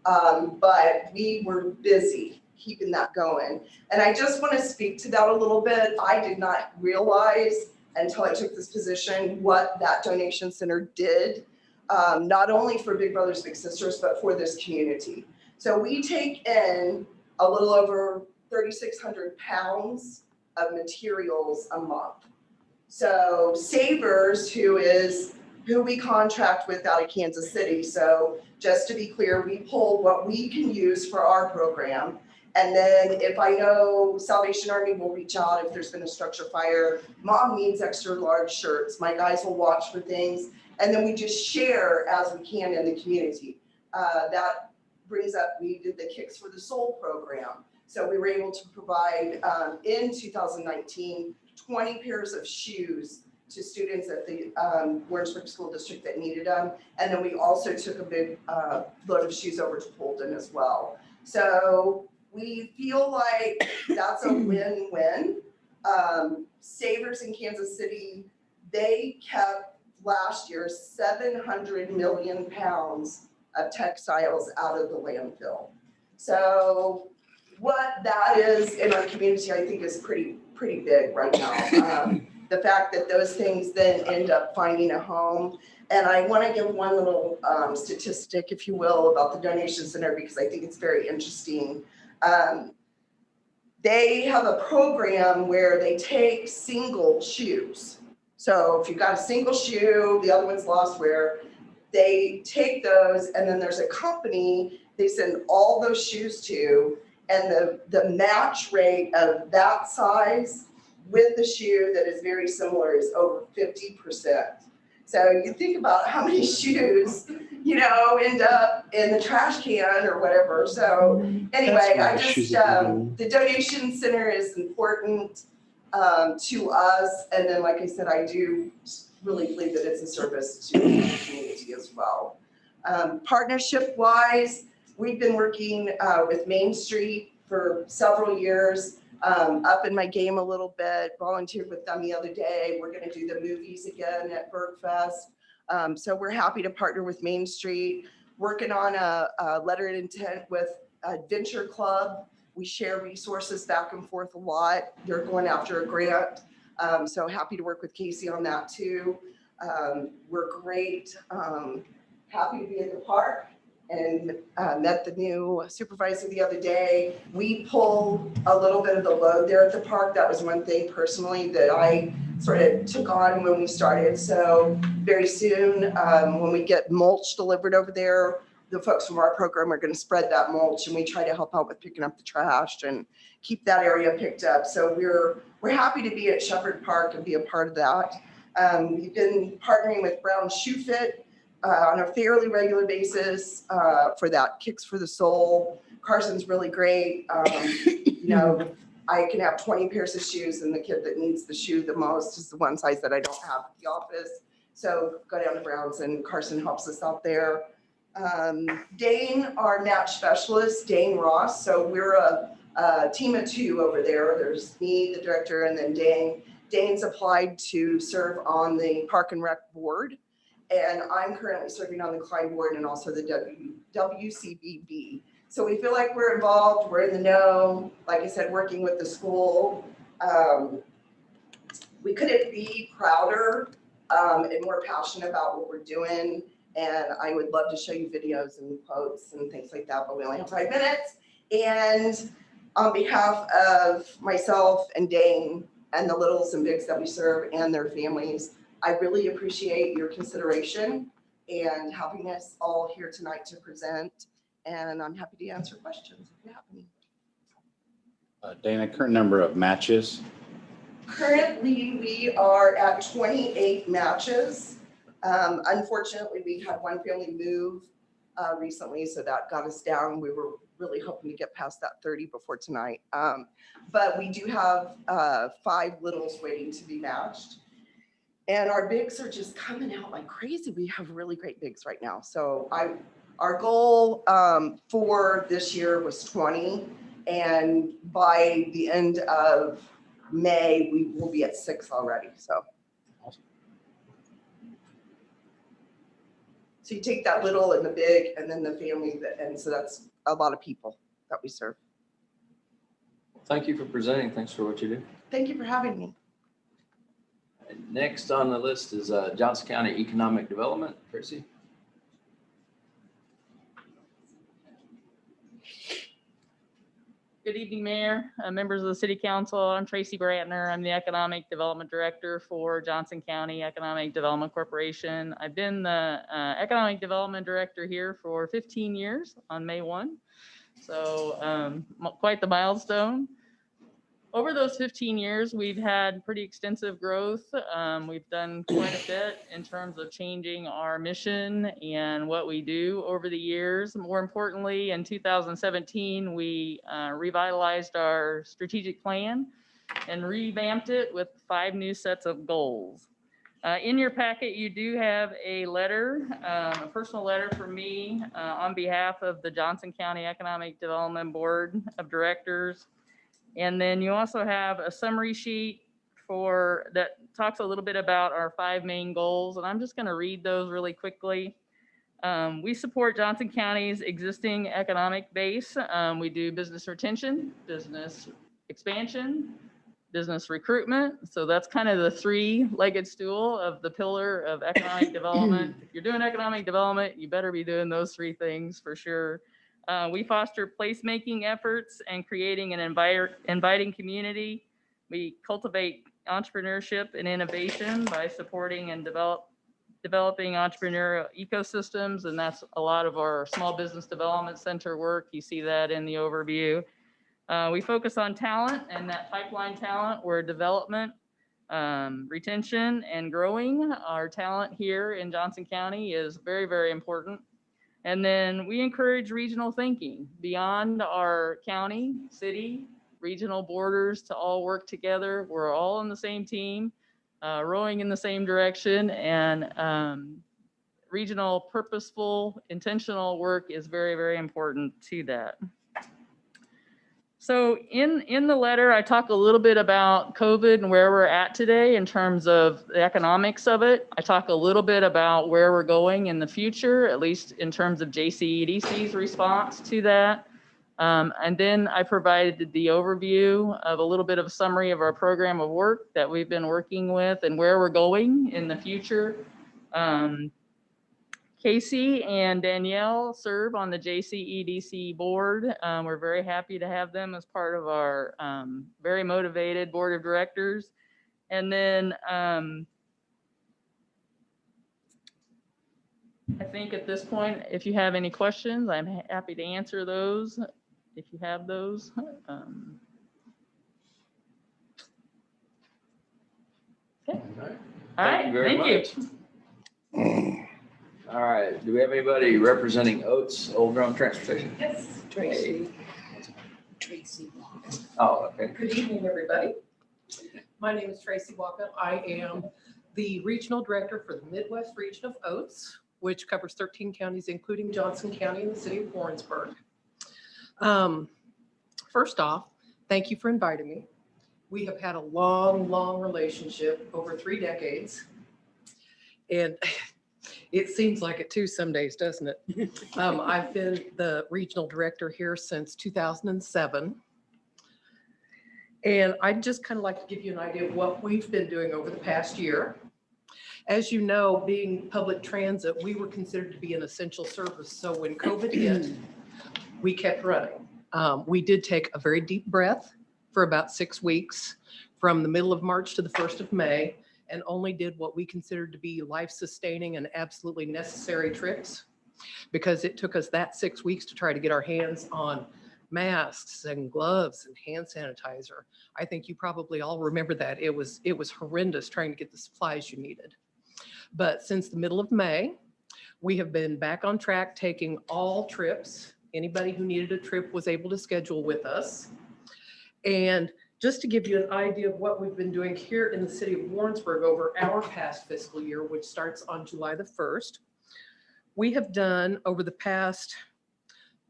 But we were busy keeping that going. And I just wanna speak to that a little bit. I did not realize until I took this position what that donation center did, not only for Big Brothers Big Sisters, but for this community. So we take in a little over 3,600 pounds of materials a month. So Savers, who we contract with out of Kansas City. So just to be clear, we pull what we can use for our program. And then if I know Salvation Army will reach out if there's been a structure fire, mom needs extra large shirts, my guys will watch for things. And then we just share as we can in the community. That brings up, we did the Kicks for the Soul program. So we were able to provide in 2019, 20 pairs of shoes to students at the Warrensburg School District that needed them. And then we also took a big load of shoes over to Polden as well. So we feel like that's a win-win. Savers in Kansas City, they kept last year 700 million pounds of textiles out of the landfill. So what that is in our community, I think is pretty big right now. The fact that those things then end up finding a home. And I want to give one little statistic, if you will, about the donation center, because I think it's very interesting. They have a program where they take single shoes. So if you've got a single shoe, the other one's lost wear, they take those, and then there's a company they send all those shoes to, and the match rate of that size with the shoe that is very similar is over 50%. So you think about how many shoes, end up in the trash can or whatever. So anyway, the donation center is important to us. And then, like I said, I do really believe that it's a service to the community as well. Partnership wise, we've been working with Main Street for several years. Up in my game a little bit, volunteered with them the other day. We're going to do the movies again at Bergfest. So we're happy to partner with Main Street, working on a letter of intent with Adventure Club. We share resources back and forth a lot. They're going after a grant So happy to work with Casey on that too. We're great. Happy to be at the park and met the new supervisor the other day. We pull a little bit of the load there at the park. That was one thing personally that I sort of took on when we started. So very soon, when we get mulch delivered over there, the folks from our program are going to spread that mulch, and we try to help out with picking up the trash and keep that area picked up. So we're happy to be at Shepherd Park and be a part of that. We've been partnering with Brown Shoe Fit on a fairly regular basis for that Kicks for the Soul. Carson's really great. You know, I can have 20 pairs of shoes, and the kid that needs the shoe the most is the one size that I don't have at the office. So go down to Brown's, and Carson helps us out there. Dane, our match specialist, Dane Ross. So we're a team of two over there. There's me, the director, and then Dane. Dane's applied to serve on the Park and Rec board, and I'm currently serving on the Klein board and also the WCBB. So we feel like we're involved, we're in the know, like I said, working with the school. We couldn't be prouder and more passionate about what we're doing. And I would love to show you videos and quotes and things like that, but we only have 5 minutes. And on behalf of myself and Dane and the littles and bigs that we serve and their families, I really appreciate your consideration and having us all here tonight to present. And I'm happy to answer questions if you have any. Dana, current number of matches? Currently, we are at 28 matches. Unfortunately, we had one family move recently, so that got us down. We were really hoping to get past that 30 before tonight. But we do have 5 littles waiting to be matched. And our bigs are just coming out like crazy. We have really great bigs right now. So our goal for this year was 20. And by the end of May, we will be at 6 already. So you take that little and the big and then the family, and so that's a lot of people that we serve. Thank you for presenting. Thanks for what you do. Thank you for having me. Next on the list is Johnson County Economic Development. Tracy. Good evening, Mayor, members of the City Council. I'm Tracy Brantner. I'm the Economic Development Director for Johnson County Economic Development Corporation. I've been the Economic Development Director here for 15 years on May 1. So quite the milestone. Over those 15 years, we've had pretty extensive growth. We've done quite a bit in terms of changing our mission and what we do over the years. More importantly, in 2017, we revitalized our strategic plan and revamped it with 5 new sets of goals. In your packet, you do have a letter, a personal letter from me on behalf of the Johnson County Economic Development Board of Directors. And then you also have a summary sheet that talks a little bit about our 5 main goals. And I'm just going to read those really quickly. We support Johnson County's existing economic base. We do business retention, business expansion, business recruitment. So that's kind of the 3-legged stool of the pillar of economic development. If you're doing economic development, you better be doing those 3 things for sure. We foster placemaking efforts and creating an inviting community. We cultivate entrepreneurship and innovation by supporting and developing entrepreneurial ecosystems, and that's a lot of our small business development center work. You see that in the overview. We focus on talent and that pipeline talent where development, retention, and growing our talent here in Johnson County is very, very important. And then we encourage regional thinking beyond our county, city, regional borders to all work together. We're all on the same team, rowing in the same direction, and regional purposeful, intentional work is very, very important to that. So in the letter, I talk a little bit about COVID and where we're at today in terms of the economics of it. I talk a little bit about where we're going in the future, at least in terms of JCEDC's response to that. And then I provided the overview of a little bit of a summary of our program of work that we've been working with and where we're going in the future. Casey and Danielle serve on the JCEDC board. We're very happy to have them as part of our very motivated board of directors. And then I think at this point, if you have any questions, I'm happy to answer those. If you have those. Okay. All right, very thank you. much. All right, do we have anybody representing Oates Old Drum Transportation? Yes, Tracy. Tracy Walker. Oh, okay. Good evening, everybody. My name is Tracy Walker. I am the regional director for the Midwest region of Oates, which covers 13 counties, including Johnson County and the city of Warrensburg. First off, thank you for inviting me. We have had a long, long relationship over 3 decades. And it seems like it too some days, doesn't it? I've been the regional director here since 2007. And I'd just kind of like to give you an idea of what we've been doing over the past year. As you know, being public transit, we were considered to be an essential service. So when COVID hit, we kept running. We did take a very deep breath for about 6 weeks from the middle of March to the 1st of May, and only did what we considered to be life-sustaining and absolutely necessary trips, because it took us that 6 weeks to try to get our hands on masks and gloves and hand sanitizer. I think you probably all remember that. It was horrendous trying to get the supplies you needed. But since the middle of May, we have been back on track, taking all trips. Anybody who needed a trip was able to schedule with us. And just to give you an idea of what we've been doing here in the city of Warrensburg over our past fiscal year, which starts on July the 1st, we have done over the past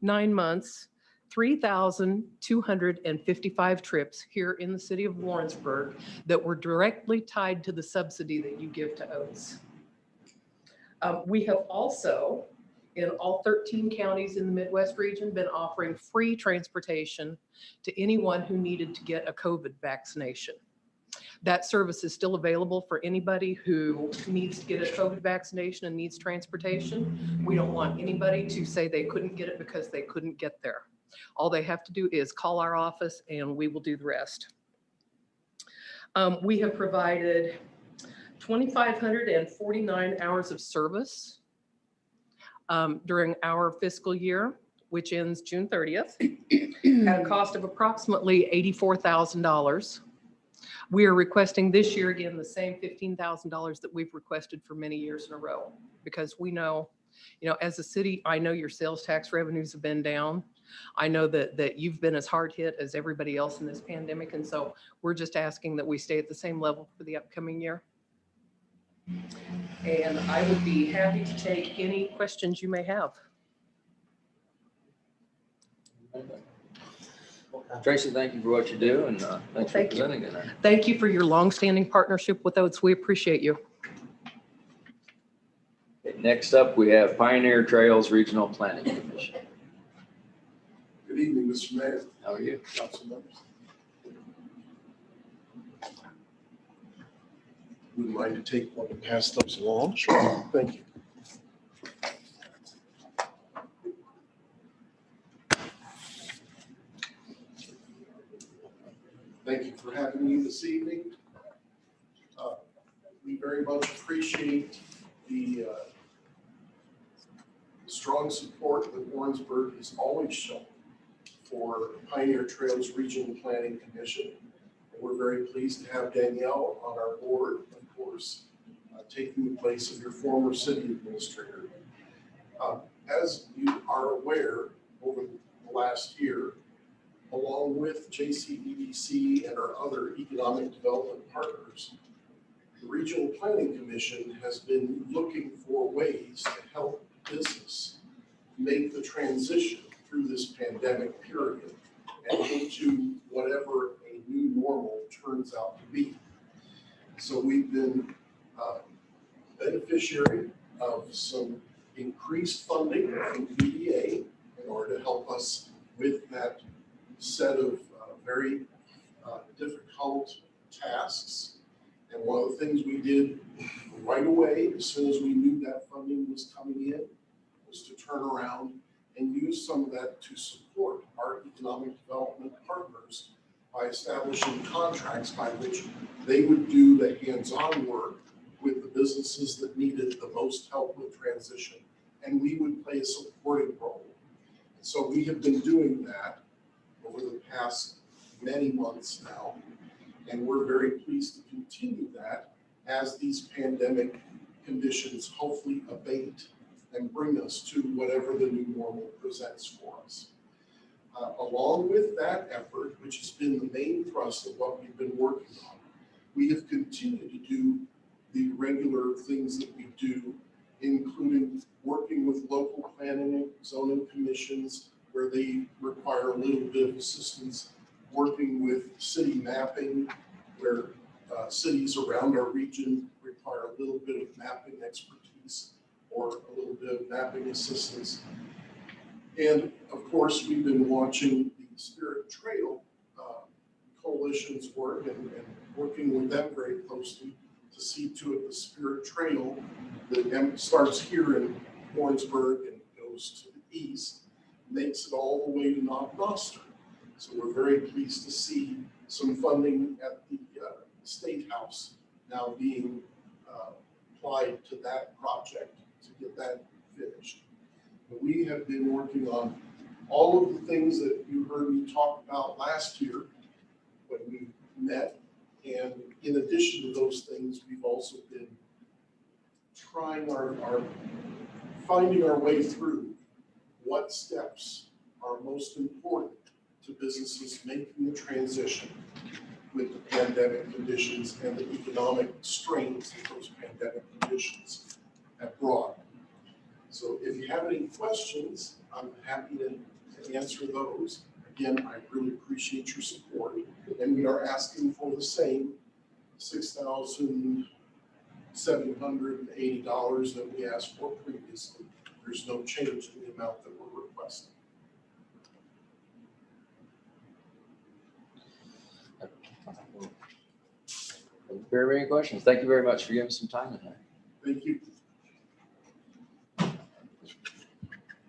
9 months, 3,255 trips here in the city of Warrensburg that were directly tied to the subsidy that you give to Oates. We have also, in all 13 counties in the Midwest region, been offering free transportation to anyone who needed to get a COVID vaccination. That service is still available for anybody who needs to get a COVID vaccination and needs transportation. We don't want anybody to say they couldn't get it because they couldn't get there. All they have to do is call our office and we will do the rest. We have provided 2,549 hours of service during our fiscal year, which ends June 30th, at a cost of approximately $84,000. We are requesting this year, again, the same $15,000 that we've requested for many years in a row, because we know, as a city, I know your sales tax revenues have been down. I know that you've been as hard hit as everybody else in this pandemic. And so we're just asking that we stay at the same level for the upcoming year. And I would be happy to take any questions you may have. Tracy, thank you for what you do, and thanks for Thank you. presenting tonight. Thank you for your longstanding partnership with Oates. We appreciate you. Okay, next up, we have Pioneer Trails Regional Planning Commission. Good evening, Mr. Mayor. How are you? Council members. Wouldn't mind to take one and pass those along. Sure, thank you. Thank you for having me this evening. We very much appreciate the strong support that Warrensburg has always shown for Pioneer Trails Regional Planning Commission. And we're very pleased to have Danielle on our board, of course, taking the place of your former city administrator. As you are aware, over the last year, along with JCEDC and our other economic development partners, the Regional Planning Commission has been looking for ways to help business make the transition through this pandemic period and into whatever a new normal turns out to be. So we've been beneficiary of some increased funding from PDA in order to help us with that set of very difficult tasks. And one of the things we did right away, as soon as we knew that funding was coming in, was to turn around and use some of that to support our economic development partners by establishing contracts by which they would do the hands-on work with the businesses that needed the most help with transition, and we would play a supporting role. So we have been doing that over the past many months now, and we're very pleased to continue that as these pandemic conditions hopefully abate and bring us to whatever the new normal presents for us. Along with that effort, which has been the main thrust of what we've been working on, we have continued to do the regular things that we do, including working with local planning and zoning commissions where they require a little bit of assistance, working with city mapping where cities around our region require a little bit of mapping expertise or a little bit of mapping assistance. And of course, we've been watching the Spirit Trail Coalition's work and working with them very closely to see to it the Spirit Trail that starts here in Warrensburg and goes to the east, makes it all the way to Noster. So we're very pleased to see some funding at the State House now being applied to that project to get that finished. But we have been working on all of the things that you heard me talk about last year when we met. And in addition to those things, we've also been trying finding our way through what steps are most important to businesses making the transition with the pandemic conditions and the economic strains that those pandemic conditions have brought. So if you have any questions, I'm happy to answer those. Again, I really appreciate your support. And we are asking for the same $6,780 that we asked for previously. There's no change in the amount that we're requesting. Very many questions. Thank you very much for giving some time tonight. Thank you.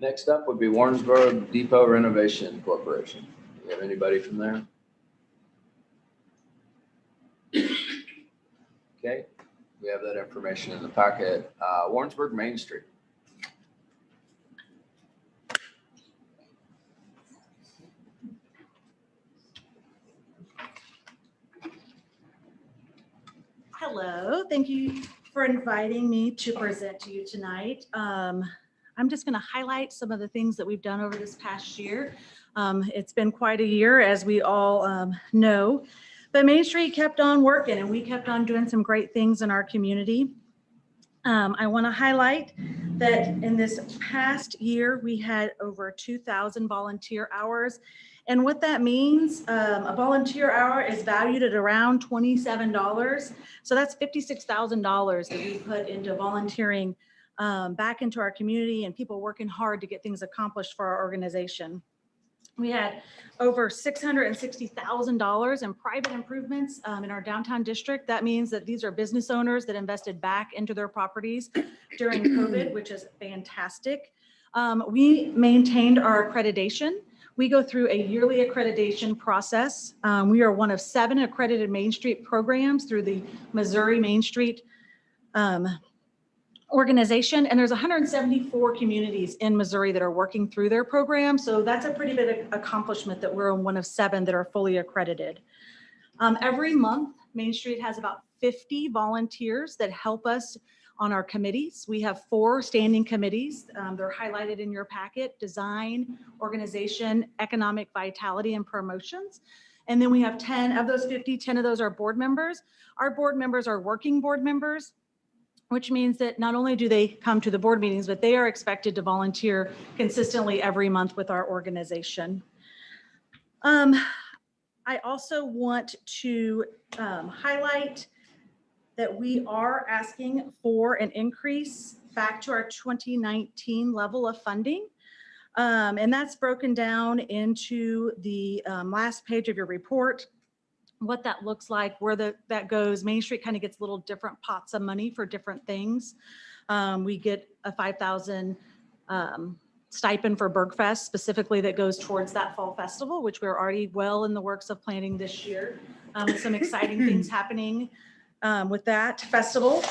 Next up would be Warrensburg Depot Renovation Corporation. Do we have anybody from there? Okay, we have that information in the packet. Warrensburg Main Street. Hello, thank you for inviting me to present to you tonight. I'm just going to highlight some of the things that we've done over this past year. It's been quite a year, as we all know, but Main Street kept on working and we kept on doing some great things in our community. I want to highlight that in this past year, we had over 2,000 volunteer hours. And what that means, a volunteer hour is valued at around $27. So that's $56,000 that we put into volunteering back into our community and people working hard to get things accomplished for our organization. We had over $660,000 in private improvements in our downtown district. That means that these are business owners that invested back into their properties during COVID, which is fantastic. We maintained our accreditation. We go through a yearly accreditation process. We are one of 7 accredited Main Street programs through the Missouri Main Street organization, and there's 174 communities in Missouri that are working through their program. So that's a pretty big accomplishment that we're one of 7 that are fully accredited. Every month, Main Street has about 50 volunteers that help us on our committees. We have 4 standing committees. They're highlighted in your packet: design, organization, economic vitality, and promotions. And then we have 10 of those 50, 10 of those are board members. Our board members are working board members, which means that not only do they come to the board meetings, but they are expected to volunteer consistently every month with our organization. I also want to highlight that we are asking for an increase back to our 2019 level of funding. And that's broken down into the last page of your report, what that looks like, where that goes. Main Street kind of gets little different pots of money for different things. We get a 5,000 stipend for Bergfest specifically that goes towards that fall festival, which we're already well in the works of planning this year. With some exciting things happening with that festival.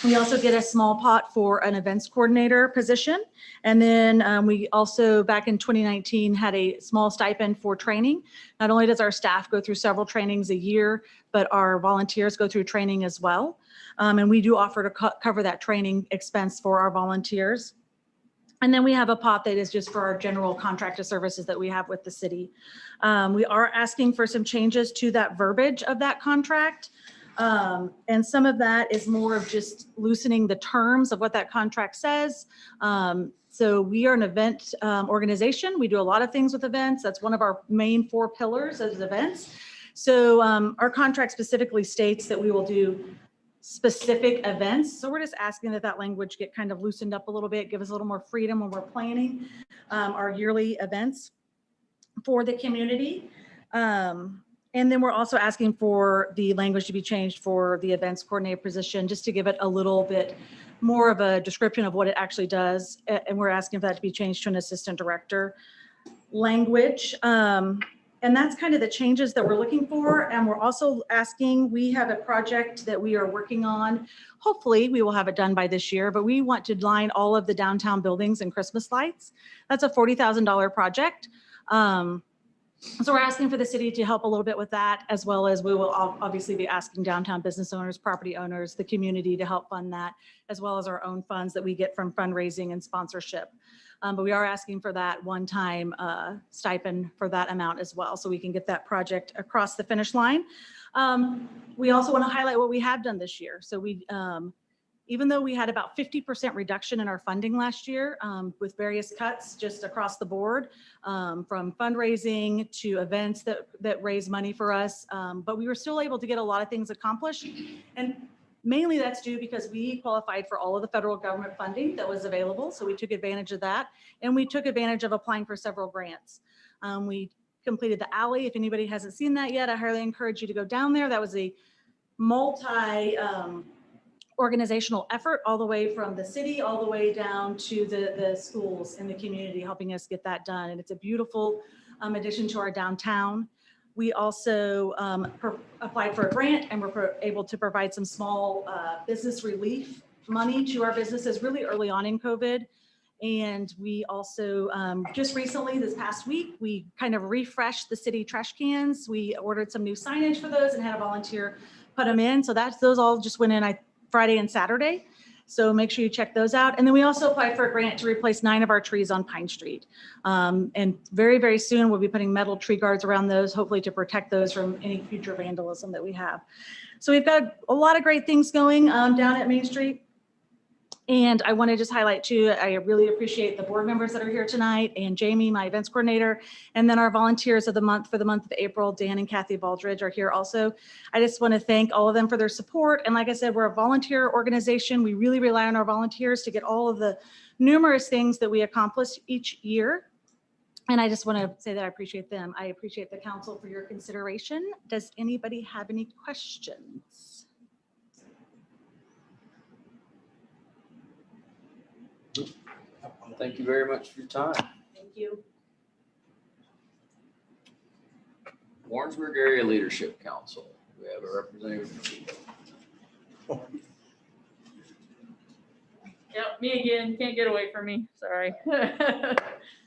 We also get a small pot for an events coordinator position. And then we also, back in 2019, had a small stipend for training. Not only does our staff go through several trainings a year, but our volunteers go through training as well. And we do offer to cover that training expense for our volunteers. And then we have a pot that is just for our general contractor services that we have with the city. We are asking for some changes to that verbiage of that contract. And some of that is more of just loosening the terms of what that contract says. So we are an event organization. We do a lot of things with events. That's one of our main 4 pillars as events. So our contract specifically states that we will do specific events. So we're just asking that that language get kind of loosened up a little bit, give us a little more freedom when we're planning our yearly events for the community. And then we're also asking for the language to be changed for the events coordinator position, just to give it a little bit more of a description of what it actually does. And we're asking for that to be changed to an assistant director language. And that's kind of the changes that we're looking for. And we're also asking, we have a project that we are working on. Hopefully we will have it done by this year, but we want to line all of the downtown buildings and Christmas lights. That's a $40,000 project. So we're asking for the city to help a little bit with that, as well as we will obviously be asking downtown business owners, property owners, the community to help fund that, as well as our own funds that we get from fundraising and sponsorship. But we are asking for that one-time stipend for that amount as well, so we can get that project across the finish line. We also want to highlight what we have done this year. So we, even though we had about 50% reduction in our funding last year with various cuts just across the board, from fundraising to events that raise money for us, but we were still able to get a lot of things accomplished. And mainly that's due because we qualified for all of the federal government funding that was available. So we took advantage of that. And we took advantage of applying for several grants. We completed the alley. If anybody hasn't seen that yet, I highly encourage you to go down there. That was a multi organizational effort, all the way from the city, all the way down to the schools in the community, helping us get that done. And it's a beautiful addition to our downtown. We also applied for a grant, and we're able to provide some small business relief money to our businesses really early on in COVID. And we also just recently, this past week, we kind of refreshed the city trash cans. We ordered some new signage for those and had a volunteer put them in. So those all just went in Friday and Saturday. So make sure you check those out. And then we also applied for a grant to replace 9 of our trees on Pine Street. And very, very soon we'll be putting metal tree guards around those, hopefully to protect those from any future vandalism that we have. So we've got a lot of great things going down at Main Street. And I want to just highlight too, I really appreciate the board members that are here tonight, and Jamie, my events coordinator, and then our volunteers of the month for the month of April, Dan and Kathy Baldridge are here also. I just want to thank all of them for their support. And like I said, we're a volunteer organization. We really rely on our volunteers to get all of the numerous things that we accomplish each year. And I just want to say that I appreciate them. I appreciate the council for your consideration. Does anybody have any questions? Thank you very much for your time. Thank you. Warrensburg Area Leadership Council. We have a representative. Yep, me again. Can't get away from me. Sorry.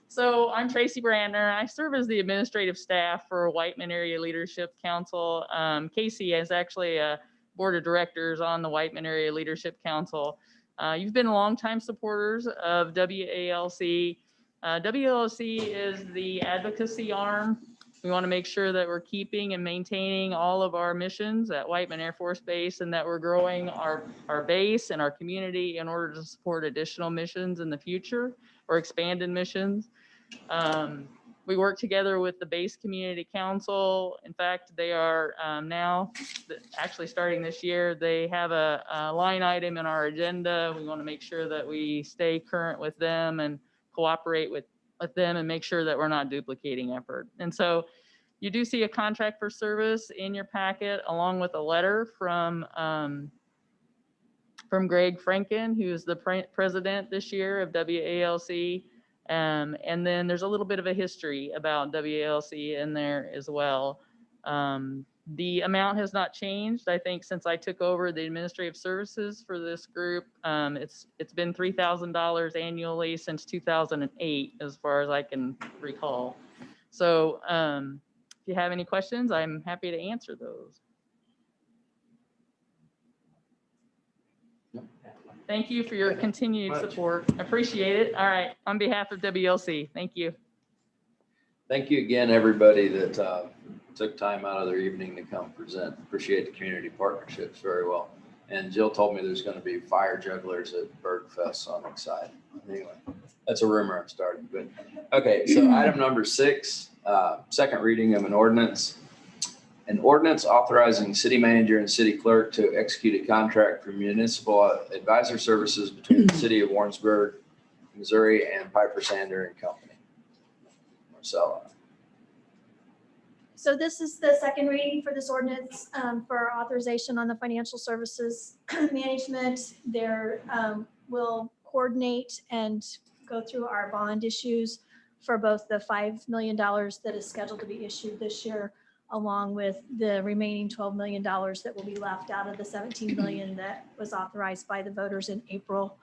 So I'm Tracy Brandner. I serve as the administrative staff for Whiteman Area Leadership Council. Casey is actually a board of directors on the Whiteman Area Leadership Council. You've been longtime supporters of WALC. WALC is the advocacy arm. We want to make sure that we're keeping and maintaining all of our missions at Whiteman Air Force Base, and that we're growing our base and our community in order to support additional missions in the future or expanded missions. We work together with the base community council. In fact, they are now, actually starting this year, they have a line item in our agenda. We want to make sure that we stay current with them and cooperate with with them and make sure that we're not duplicating effort. And so you do see a contract for service in your packet, along with a letter from Greg Franken, who's the president this year of WALC. And then there's a little bit of a history about WALC in there as well. The amount has not changed, I think, since I took over the administrative services for this group. It's been $3,000 annually since 2008, as far as I can recall. So if you have any questions, I'm happy to answer those. Thank you for your continued support. Appreciate it. All right. On behalf of WLC, thank you. Thank you again, everybody that took time out of their evening to come present. Appreciate the community partnerships very well. And Jill told me there's going to be fire jugglers at Bergfest, so I'm excited. Anyway, that's a rumor I'm starting. But okay, so item number 6, second reading of an ordinance. An ordinance authorizing city manager and city clerk to execute a contract for municipal advisor services between the city of Warrensburg, Missouri, and Piper Sander and Company. Marcella. So this is the second reading for this ordinance for authorization on the financial services management. There will coordinate and go through our bond issues for both the $5 million that is scheduled to be issued this year, along with the remaining $12 million that will be left out of the $17 million that was authorized by the voters in April.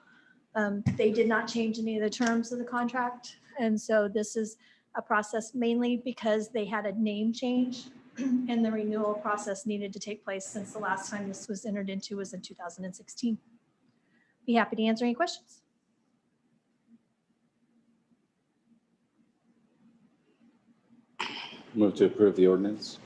They did not change any of the terms of the contract. And so this is a process mainly because they had a name change and the renewal process needed to take place since the last time this was entered into was in 2016. Be happy to answer any questions. Move to approve the ordinance.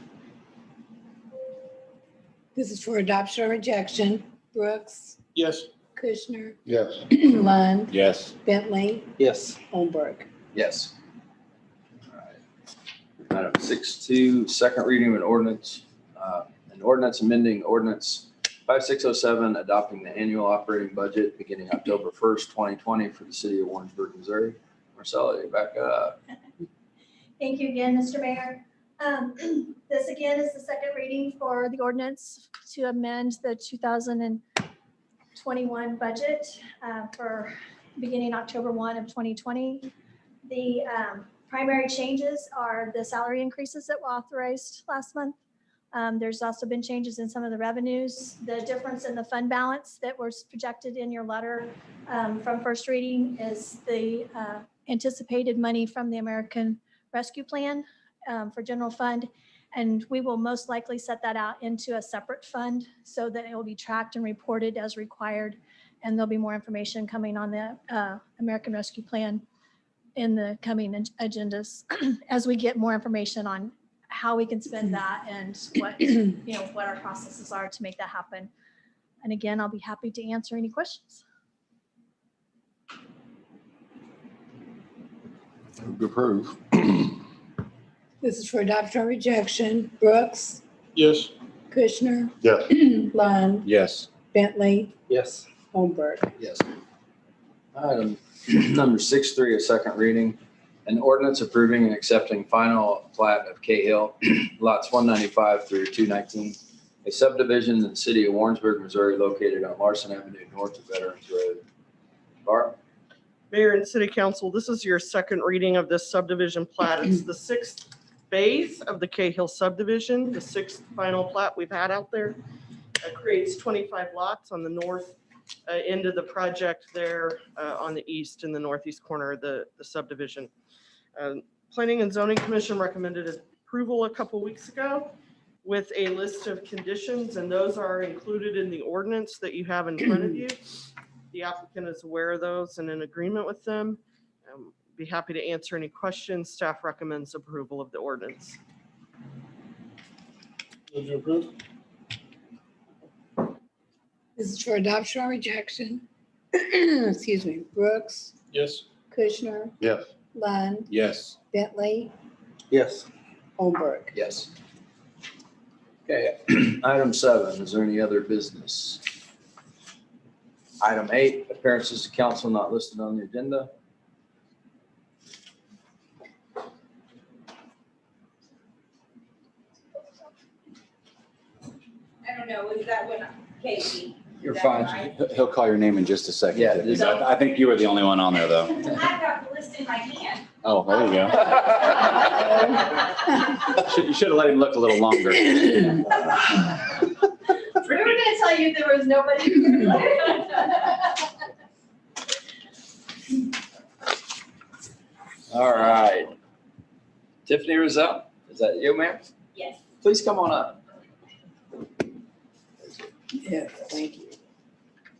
This is for adoption or rejection. Brooks, Yes. Kushner, Yes. Lund, Yes. Bentley, Yes. Holmberg. Yes. All right. Item 6.2, second reading of an ordinance amending ordinance 5607, adopting the annual operating budget beginning October 1st, 2020 for the city of Orangeburg, Missouri. Marcella, you back up. Thank you again, Mr. Mayor. This again is the second reading for the ordinance to amend the 2021 budget for beginning October 1 of 2020. The primary changes are the salary increases that were authorized last month. There's also been changes in some of the revenues. The difference in the fund balance that was projected in your letter from first reading is the anticipated money from the American Rescue Plan for general fund. And we will most likely set that out into a separate fund so that it will be tracked and reported as required. And there'll be more information coming on the American Rescue Plan in the coming agendas as we get more information on how we can spend that and what, what our processes are to make that happen. And again, I'll be happy to answer any questions. To approve. This is for adoption or rejection. Brooks, Yes. Kushner, Yes. Lund, Yes. Bentley, Yes. Holmberg. Yes. Item number 6.3, a second reading. An ordinance approving and accepting final plat of Cahill, lots 195 through 219, a subdivision in the city of Warrensburg, Missouri, located on Larson Avenue, north of Veterans Road. Barb? Mayor and City Council, this is your second reading of this subdivision plat. It's the 6th phase of the Cahill subdivision, the 6th final plat we've had out there. It creates 25 lots on the north end of the project there on the east, in the northeast corner of the subdivision. Planning and Zoning Commission recommended approval a couple weeks ago with a list of conditions, and those are included in the ordinance that you have in front of you. The applicant is aware of those and in agreement with them. Be happy to answer any questions. Staff recommends approval of the ordinance. Move to approve. This is for adoption or rejection. Excuse me. Brooks, Yes. Kushner, Yes. Lund, Yes. Bentley, Yes. Holmberg. Yes. Okay, item 7, is there any other business? Item 8, appearances to council not listed on the agenda. know, is that when Casey? You're Is that fine. right? He'll call your name in just a second. Yeah, Tiffany, just- but I think you were the only one on there, though. I've got the list in my hand. Oh, there you go. You should have let him look a little longer. We were gonna tell you there was nobody. All right. Tiffany Rizzo, is that you, ma'am? Yes. Please come on up. Yeah, thank you.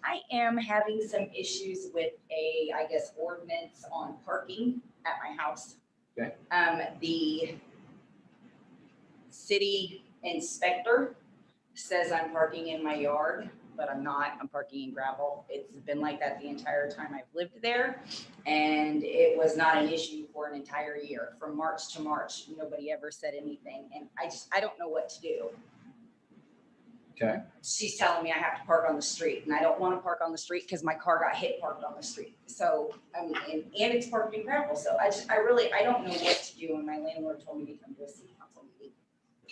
I am having some issues with I guess, ordinance on parking at my house. Okay. The city inspector says I'm parking in my yard, but I'm not. I'm parking in gravel. It's been like that the entire time I've lived there. And it was not an issue for an entire year. From March to March, nobody ever said anything. And I don't know what to do. Okay. She's telling me I have to park on the street, and I don't want to park on the street because my car got hit parked on the street. So, I mean, and it's parked in gravel. So I don't know what to do. And my landlord told me to come to a city council meeting.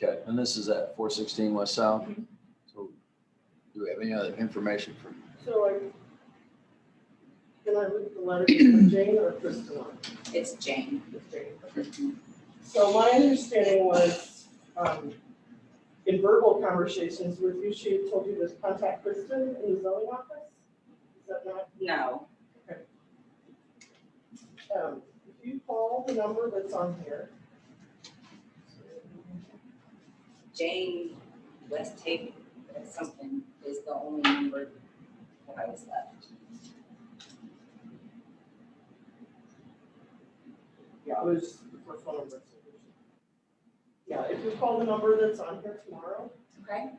Okay, and this is at 416 West South. So do we have any other information from? So can I look at the letter from Jane or Kristen on? It's Jane. It's Jane. Okay. So my understanding was, in verbal conversations with you, she had told you to contact Kristen in the zoning office? Is that not? No. Okay. If you call the number that's on here. Jane West Haven, something is the only number that I was left. Yeah, it was the first phone number. Yeah, if you call the number that's on here tomorrow. Okay.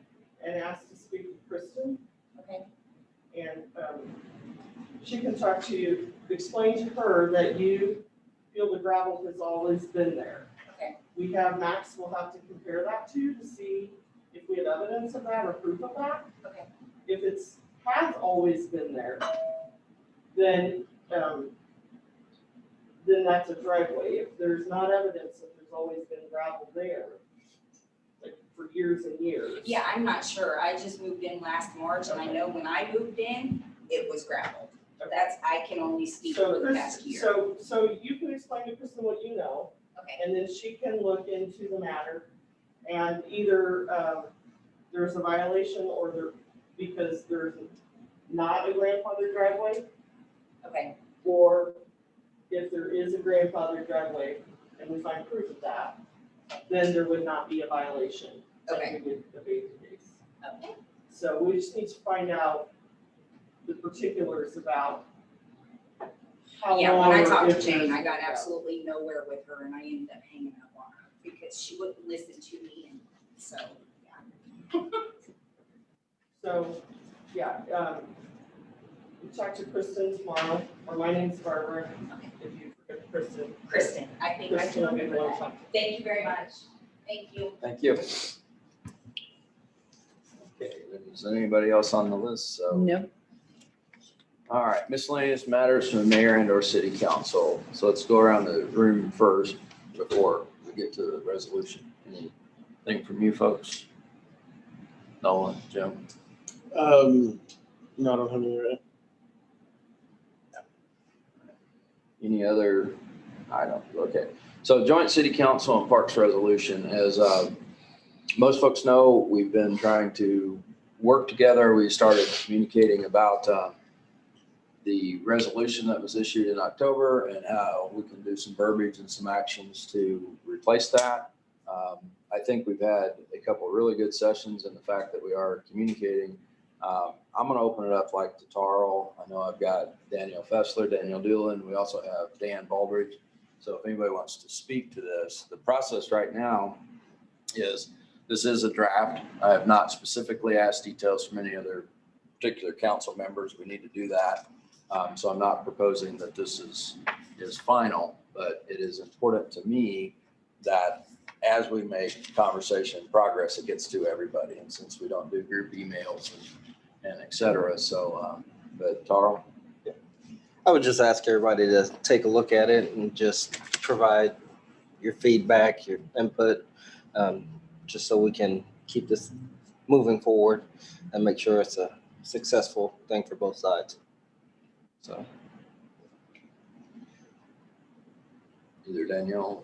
And ask to speak to Kristen. Okay. And she can talk to you, explain to her that you feel the gravel has always been there. Okay. We have maps we'll have to compare that to see if we have evidence of that or proof of that. Okay. If it's has always been there, then that's a driveway. If there's not evidence that there's always been gravel there, like for years and years. Yeah, I'm not sure. I just moved in last March, and I know when I moved in, it was gravel. I can only speak for the past year. So you can explain to Kristen what you know. Okay. And then she can look into the matter, and either there's a violation or because there's not a grandfathered driveway. Okay. Or if there is a grandfathered driveway and we find proof of that, then there would not be a violation. Okay. We would abate the case. Okay. So we just need to find out the particulars about how Yeah, long. when I talked or to if Jane, there's- I got absolutely nowhere with her, and I ended up hanging up on her because she wouldn't listen to me, and so, yeah. So, yeah, we talk to Kristen tomorrow, or my name's Barbara, if you forget Kristen. Kristen, I think I Kristen can will be the remember one that. talking. Thank you very much. Thank you. Thank you. Okay, is there anybody else on the list? So. No. All right, miscellaneous matters from the mayor and or city council. So let's go around the room first before we get to the resolution. Anything from you folks? Nolan, Jim? No, I don't have any right. Any other items? Okay. So joint city council and parks resolution, as most folks know, we've been trying to work together. We started communicating about the resolution that was issued in October and how we can do some verbiage and some actions to replace that. I think we've had a couple of really good sessions, and the fact that we are communicating. I'm going to open it up like to Tarl. I know I've got Daniel Fessler, Daniel Doolin. We also have Dan Baldridge. So if anybody wants to speak to this, the process right now is this is a draft. I have not specifically asked details from any other particular council members. We need to do that. So I'm not proposing that this is final, but it is important to me that as we make conversation progress, it gets to everybody. And since we don't do group emails and et cetera. So, but Tarl? I would just ask everybody to take a look at it and just provide your feedback, your input, just so we can keep this moving forward and make sure it's a successful thing for both sides. So. Either Danielle.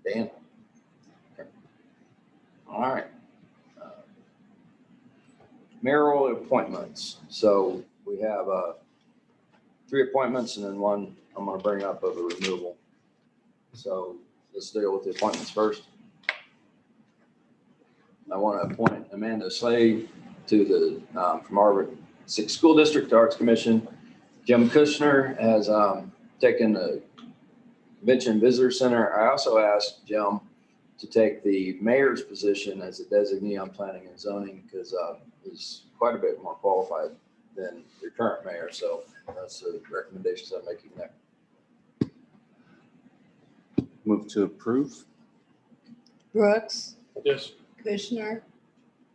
Dan. Okay. All right. Mayoral appointments. So we have 3 appointments and then 1 I'm going to bring up of a removal. So let's deal with the appointments first. I want to appoint Amanda Slade to the from our 6th School District Arts Commission. Jim Kushner has taken the Convention Visitor Center. I also asked Jim to take the mayor's position as a designee on planning and zoning because he's quite a bit more qualified than your current mayor. So that's the recommendations I'm making there. Move to approve? Brooks, Yes. Kushner,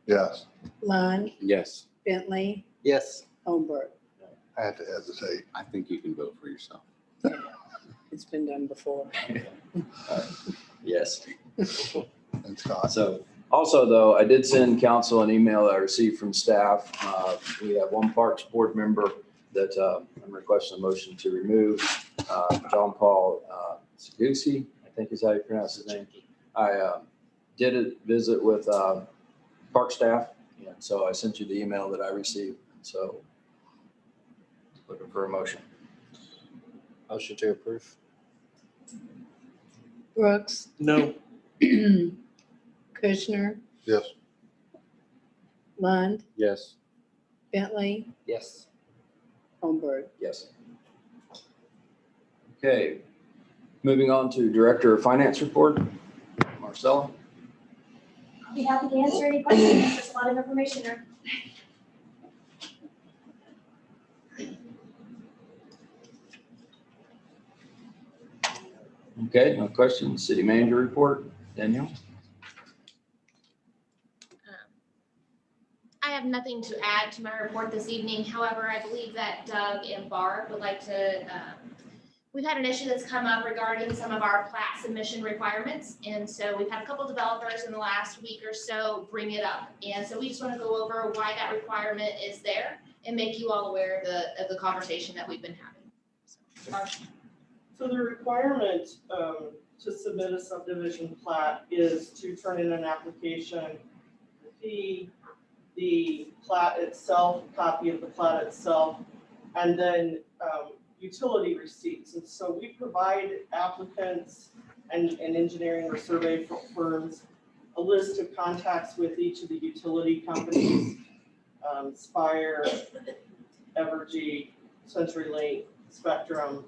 Yes, Lund, Yes. Bentley, Yes. Holmberg. I had to hesitate. I think you can vote for yourself. It's been done before. Yes. And Scott. So also though, I did send council an email that I received from staff. We have 1 Parks board member that I'm requesting a motion to remove, John Paul Segusi, I think is how you pronounce his name. I did a visit with park staff, and so I sent you the email that I received. So looking for a motion. Motion to approve. Brooks, No. Kushner, Yes, Lund, Yes. Bentley, Yes. Holmberg. Yes. Okay, moving on to Director of Finance report, Marcella. I'll be happy to answer any questions. There's a lot of information there. Okay, no questions. City manager report, Danielle. I have nothing to add to my report this evening. However, I believe that Doug and Barb would like to, we've had an issue that's come up regarding some of our plat submission requirements. And so we've had a couple developers in the last week or so bring it up. And so we just want to go over why that requirement is there and make you all aware of the conversation that we've been having. So, Barb. So the requirement to submit a subdivision plat is to turn in an application, the plat itself, copy of the plat itself, and then utility receipts. And so we provide applicants and engineering or survey firms a list of contacts with each of the utility companies, Spire, Evergy, CenturyLink, Spectrum,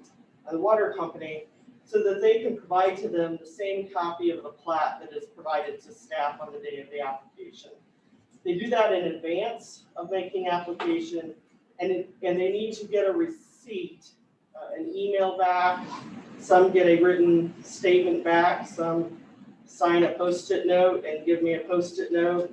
and the water company, so that they can provide to them the same copy of the plat that is provided to staff on the day of the application. They do that in advance of making application, and they need to get a receipt, an email back. Some get a written statement back, some sign a Post-it note and give me a Post-it note.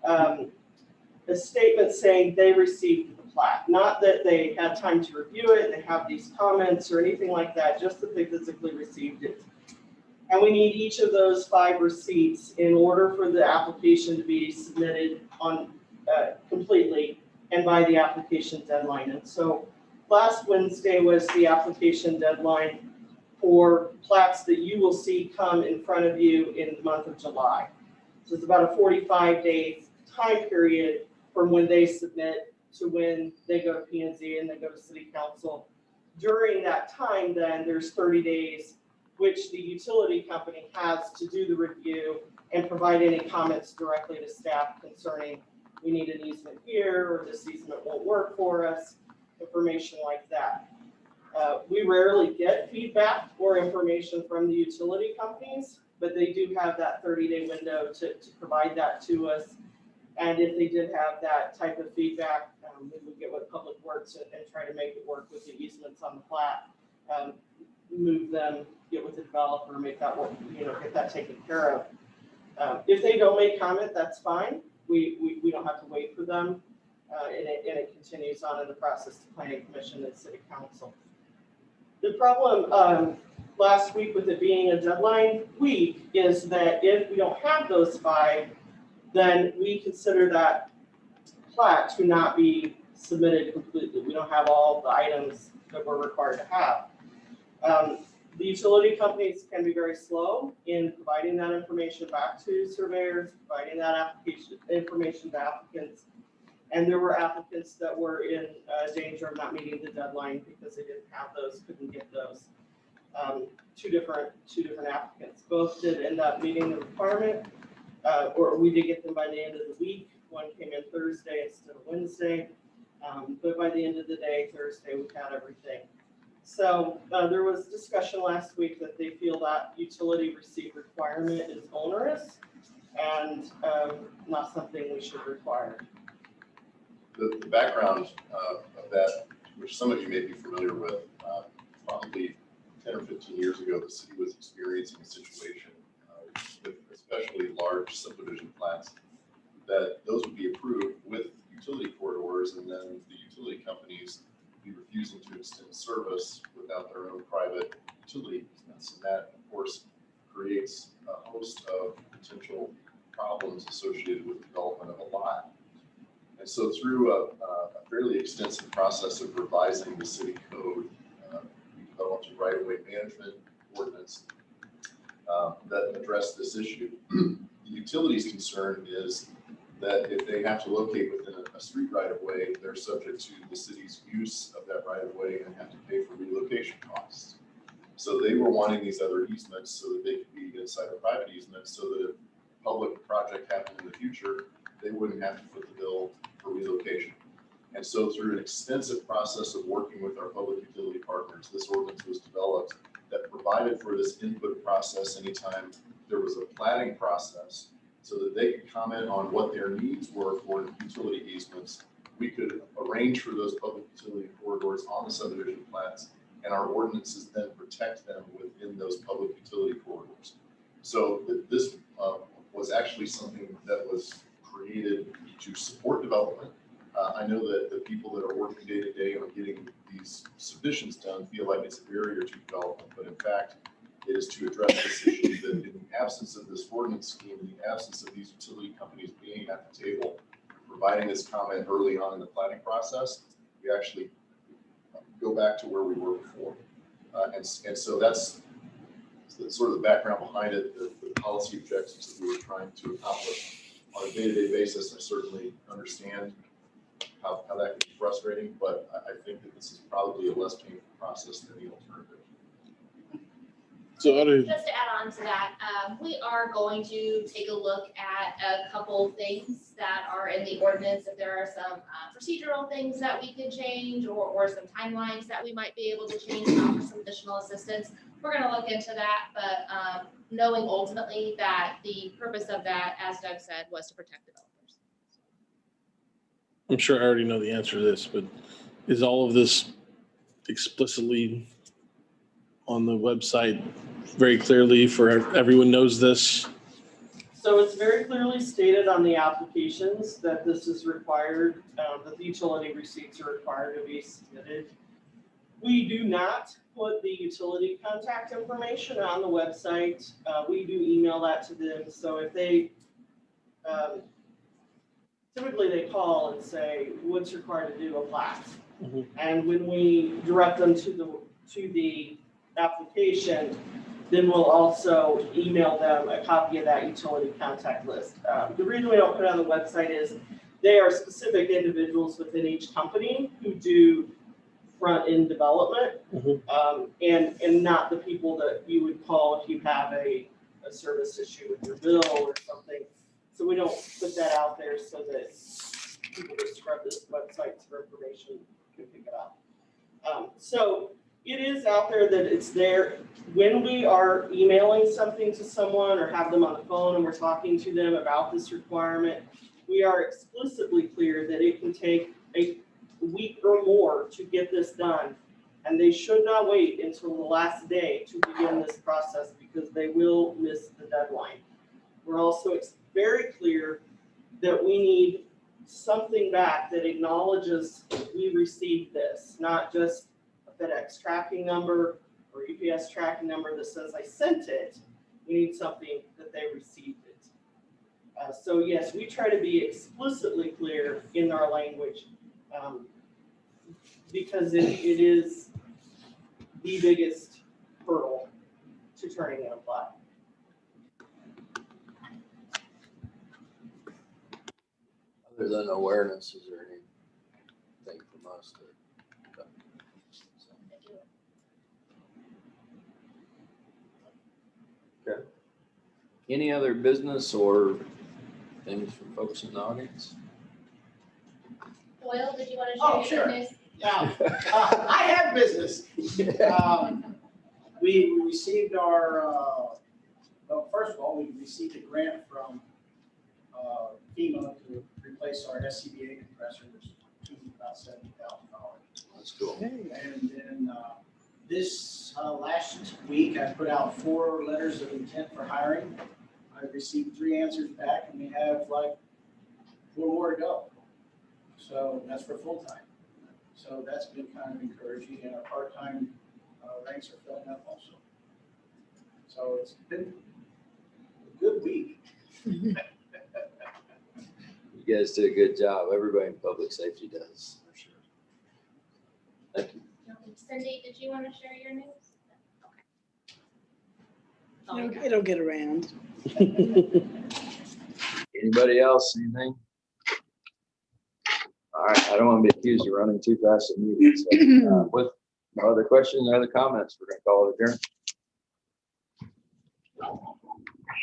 A statement saying they received the plat, not that they had time to review it, they have these comments or anything like that, just that they physically received it. And we need each of those 5 receipts in order for the application to be submitted on completely and by the application deadline. And so last Wednesday was the application deadline for plats that you will see come in front of you in the month of July. So it's about a 45-day time period from when they submit to when they go to P&Z and they go to City Council. During that time, then there's 30 days which the utility company has to do the review and provide any comments directly to staff concerning, we need an easement here, or this easement won't work for us, information like that. We rarely get feedback or information from the utility companies, but they do have that 30-day window to provide that to us. And if they did have that type of feedback, we would get with Public Works and try to make it work with the easements on the plat. Move them, get with the developer, make that work, get that taken care of. If they don't make comment, that's fine. We don't have to wait for them. And it continues on in the process to Planning Commission and City Council. The problem last week with it being a deadline week is that if we don't have those 5, then we consider that plat to not be submitted completely. We don't have all the items that we're required to have. The utility companies can be very slow in providing that information back to surveyors, providing that application information to applicants. And there were applicants that were in danger of not meeting the deadline because they didn't have those, couldn't get those. Two different applicants. Both did end up meeting the requirement, or we did get them by the end of the week. One came in Thursday instead of Wednesday. But by the end of the day, Thursday, we had everything. So there was discussion last week that they feel that utility receipt requirement is onerous and not something we should require. The background of that, which some of you may be familiar with, probably 10 or 15 years ago, the city was experiencing a situation with especially large subdivision plats, that those would be approved with utility corridors, and then the utility companies be refusing to extend service without their own private utility easements. And that, of course, creates a host of potential problems associated with the development of a lot. And so through a fairly extensive process of revising the city code, we developed a right-of-way management ordinance that addressed this issue. The utility's concern is that if they have to locate within a street right-of-way, they're subject to the city's use of that right-of-way and have to pay for relocation costs. So they were wanting these other easements so that they could be inside a private easement, so that if a public project happened in the future, they wouldn't have to foot the bill for relocation. And so through an extensive process of working with our public utility partners, this ordinance was developed that provided for this input process anytime there was a platting process, so that they could comment on what their needs were for utility easements. We could arrange for those public utility corridors on the subdivision plats, and our ordinances then protect them within those public utility corridors. So this was actually something that was created to support development. I know that the people that are working day to day on getting these submissions done feel like it's a barrier to development, but in fact, it is to address this issue that in the absence of this ordinance scheme, in the absence of these utility companies being at the table, providing this comment early on in the planning process, we actually go back to where we were before. And so that's sort of the background behind it, the policy objectives that we were trying to accomplish on a day-to-day basis. I certainly understand how that can be frustrating, but I think that this is probably a less painful process than the alternative. So just to add on to that, we are going to take a look at a couple things that are in the ordinance. If there are some procedural things that we could change, or some timelines that we might be able to change and offer some additional assistance, we're going to look into that. But knowing ultimately that the purpose of that, as Doug said, was to protect developers. I'm sure I already know the answer to this, but is all of this explicitly on the website very clearly for everyone knows this? So it's very clearly stated on the applications that this is required, that the utility receipts are required to be submitted. We do not put the utility contact information on the website. We do email that to them. So if they, typically they call and say, what's required to do a plat? Mm-hmm. And when we direct them to the application, then we'll also email them a copy of that utility contact list. The reason we don't put it on the website is they are specific individuals within each company who do front-end development, and not the people that you would call if you have a service issue with your bill or something. So we don't put that out there so that people that scrub this website for information can pick it up. So it is out there that it's there. When we are emailing something to someone or have them on the phone and we're talking to them about this requirement, we are explicitly clear that it can take a week or more to get this done. And they should not wait until the last day to begin this process, because they will miss the deadline. We're also very clear that we need something back that acknowledges we received this, not just FedEx tracking number or UPS tracking number that says I sent it. We need something that they received it. So yes, we try to be explicitly clear in our language, because it is the biggest hurdle to turning in a plat. Other than awareness, is there anything from us that? Okay. Any other business or things from folks in the audience? Doyle, did you want to Oh, share your sure. news? Yeah, I have business. We received our, well, first of all, we received a grant from FEMA to replace our SCBA compressor, which is about $70,000. That's cool. And then this last week, I put out 4 letters of intent for hiring. I received 3 answers back, and we have like 4 more to go. So that's for full-time. So that's been kind of encouraging, and our part-time ranks are filling up also. So it's been a good week. You guys did a good job. Everybody in public safety does, for sure. Thank you. Cindy, did you want to share your news? It'll get around. Anybody else, anything? All right, I don't want to be accused of running too fast in meetings. So, with no other questions, no other comments, we're gonna call it adjourned.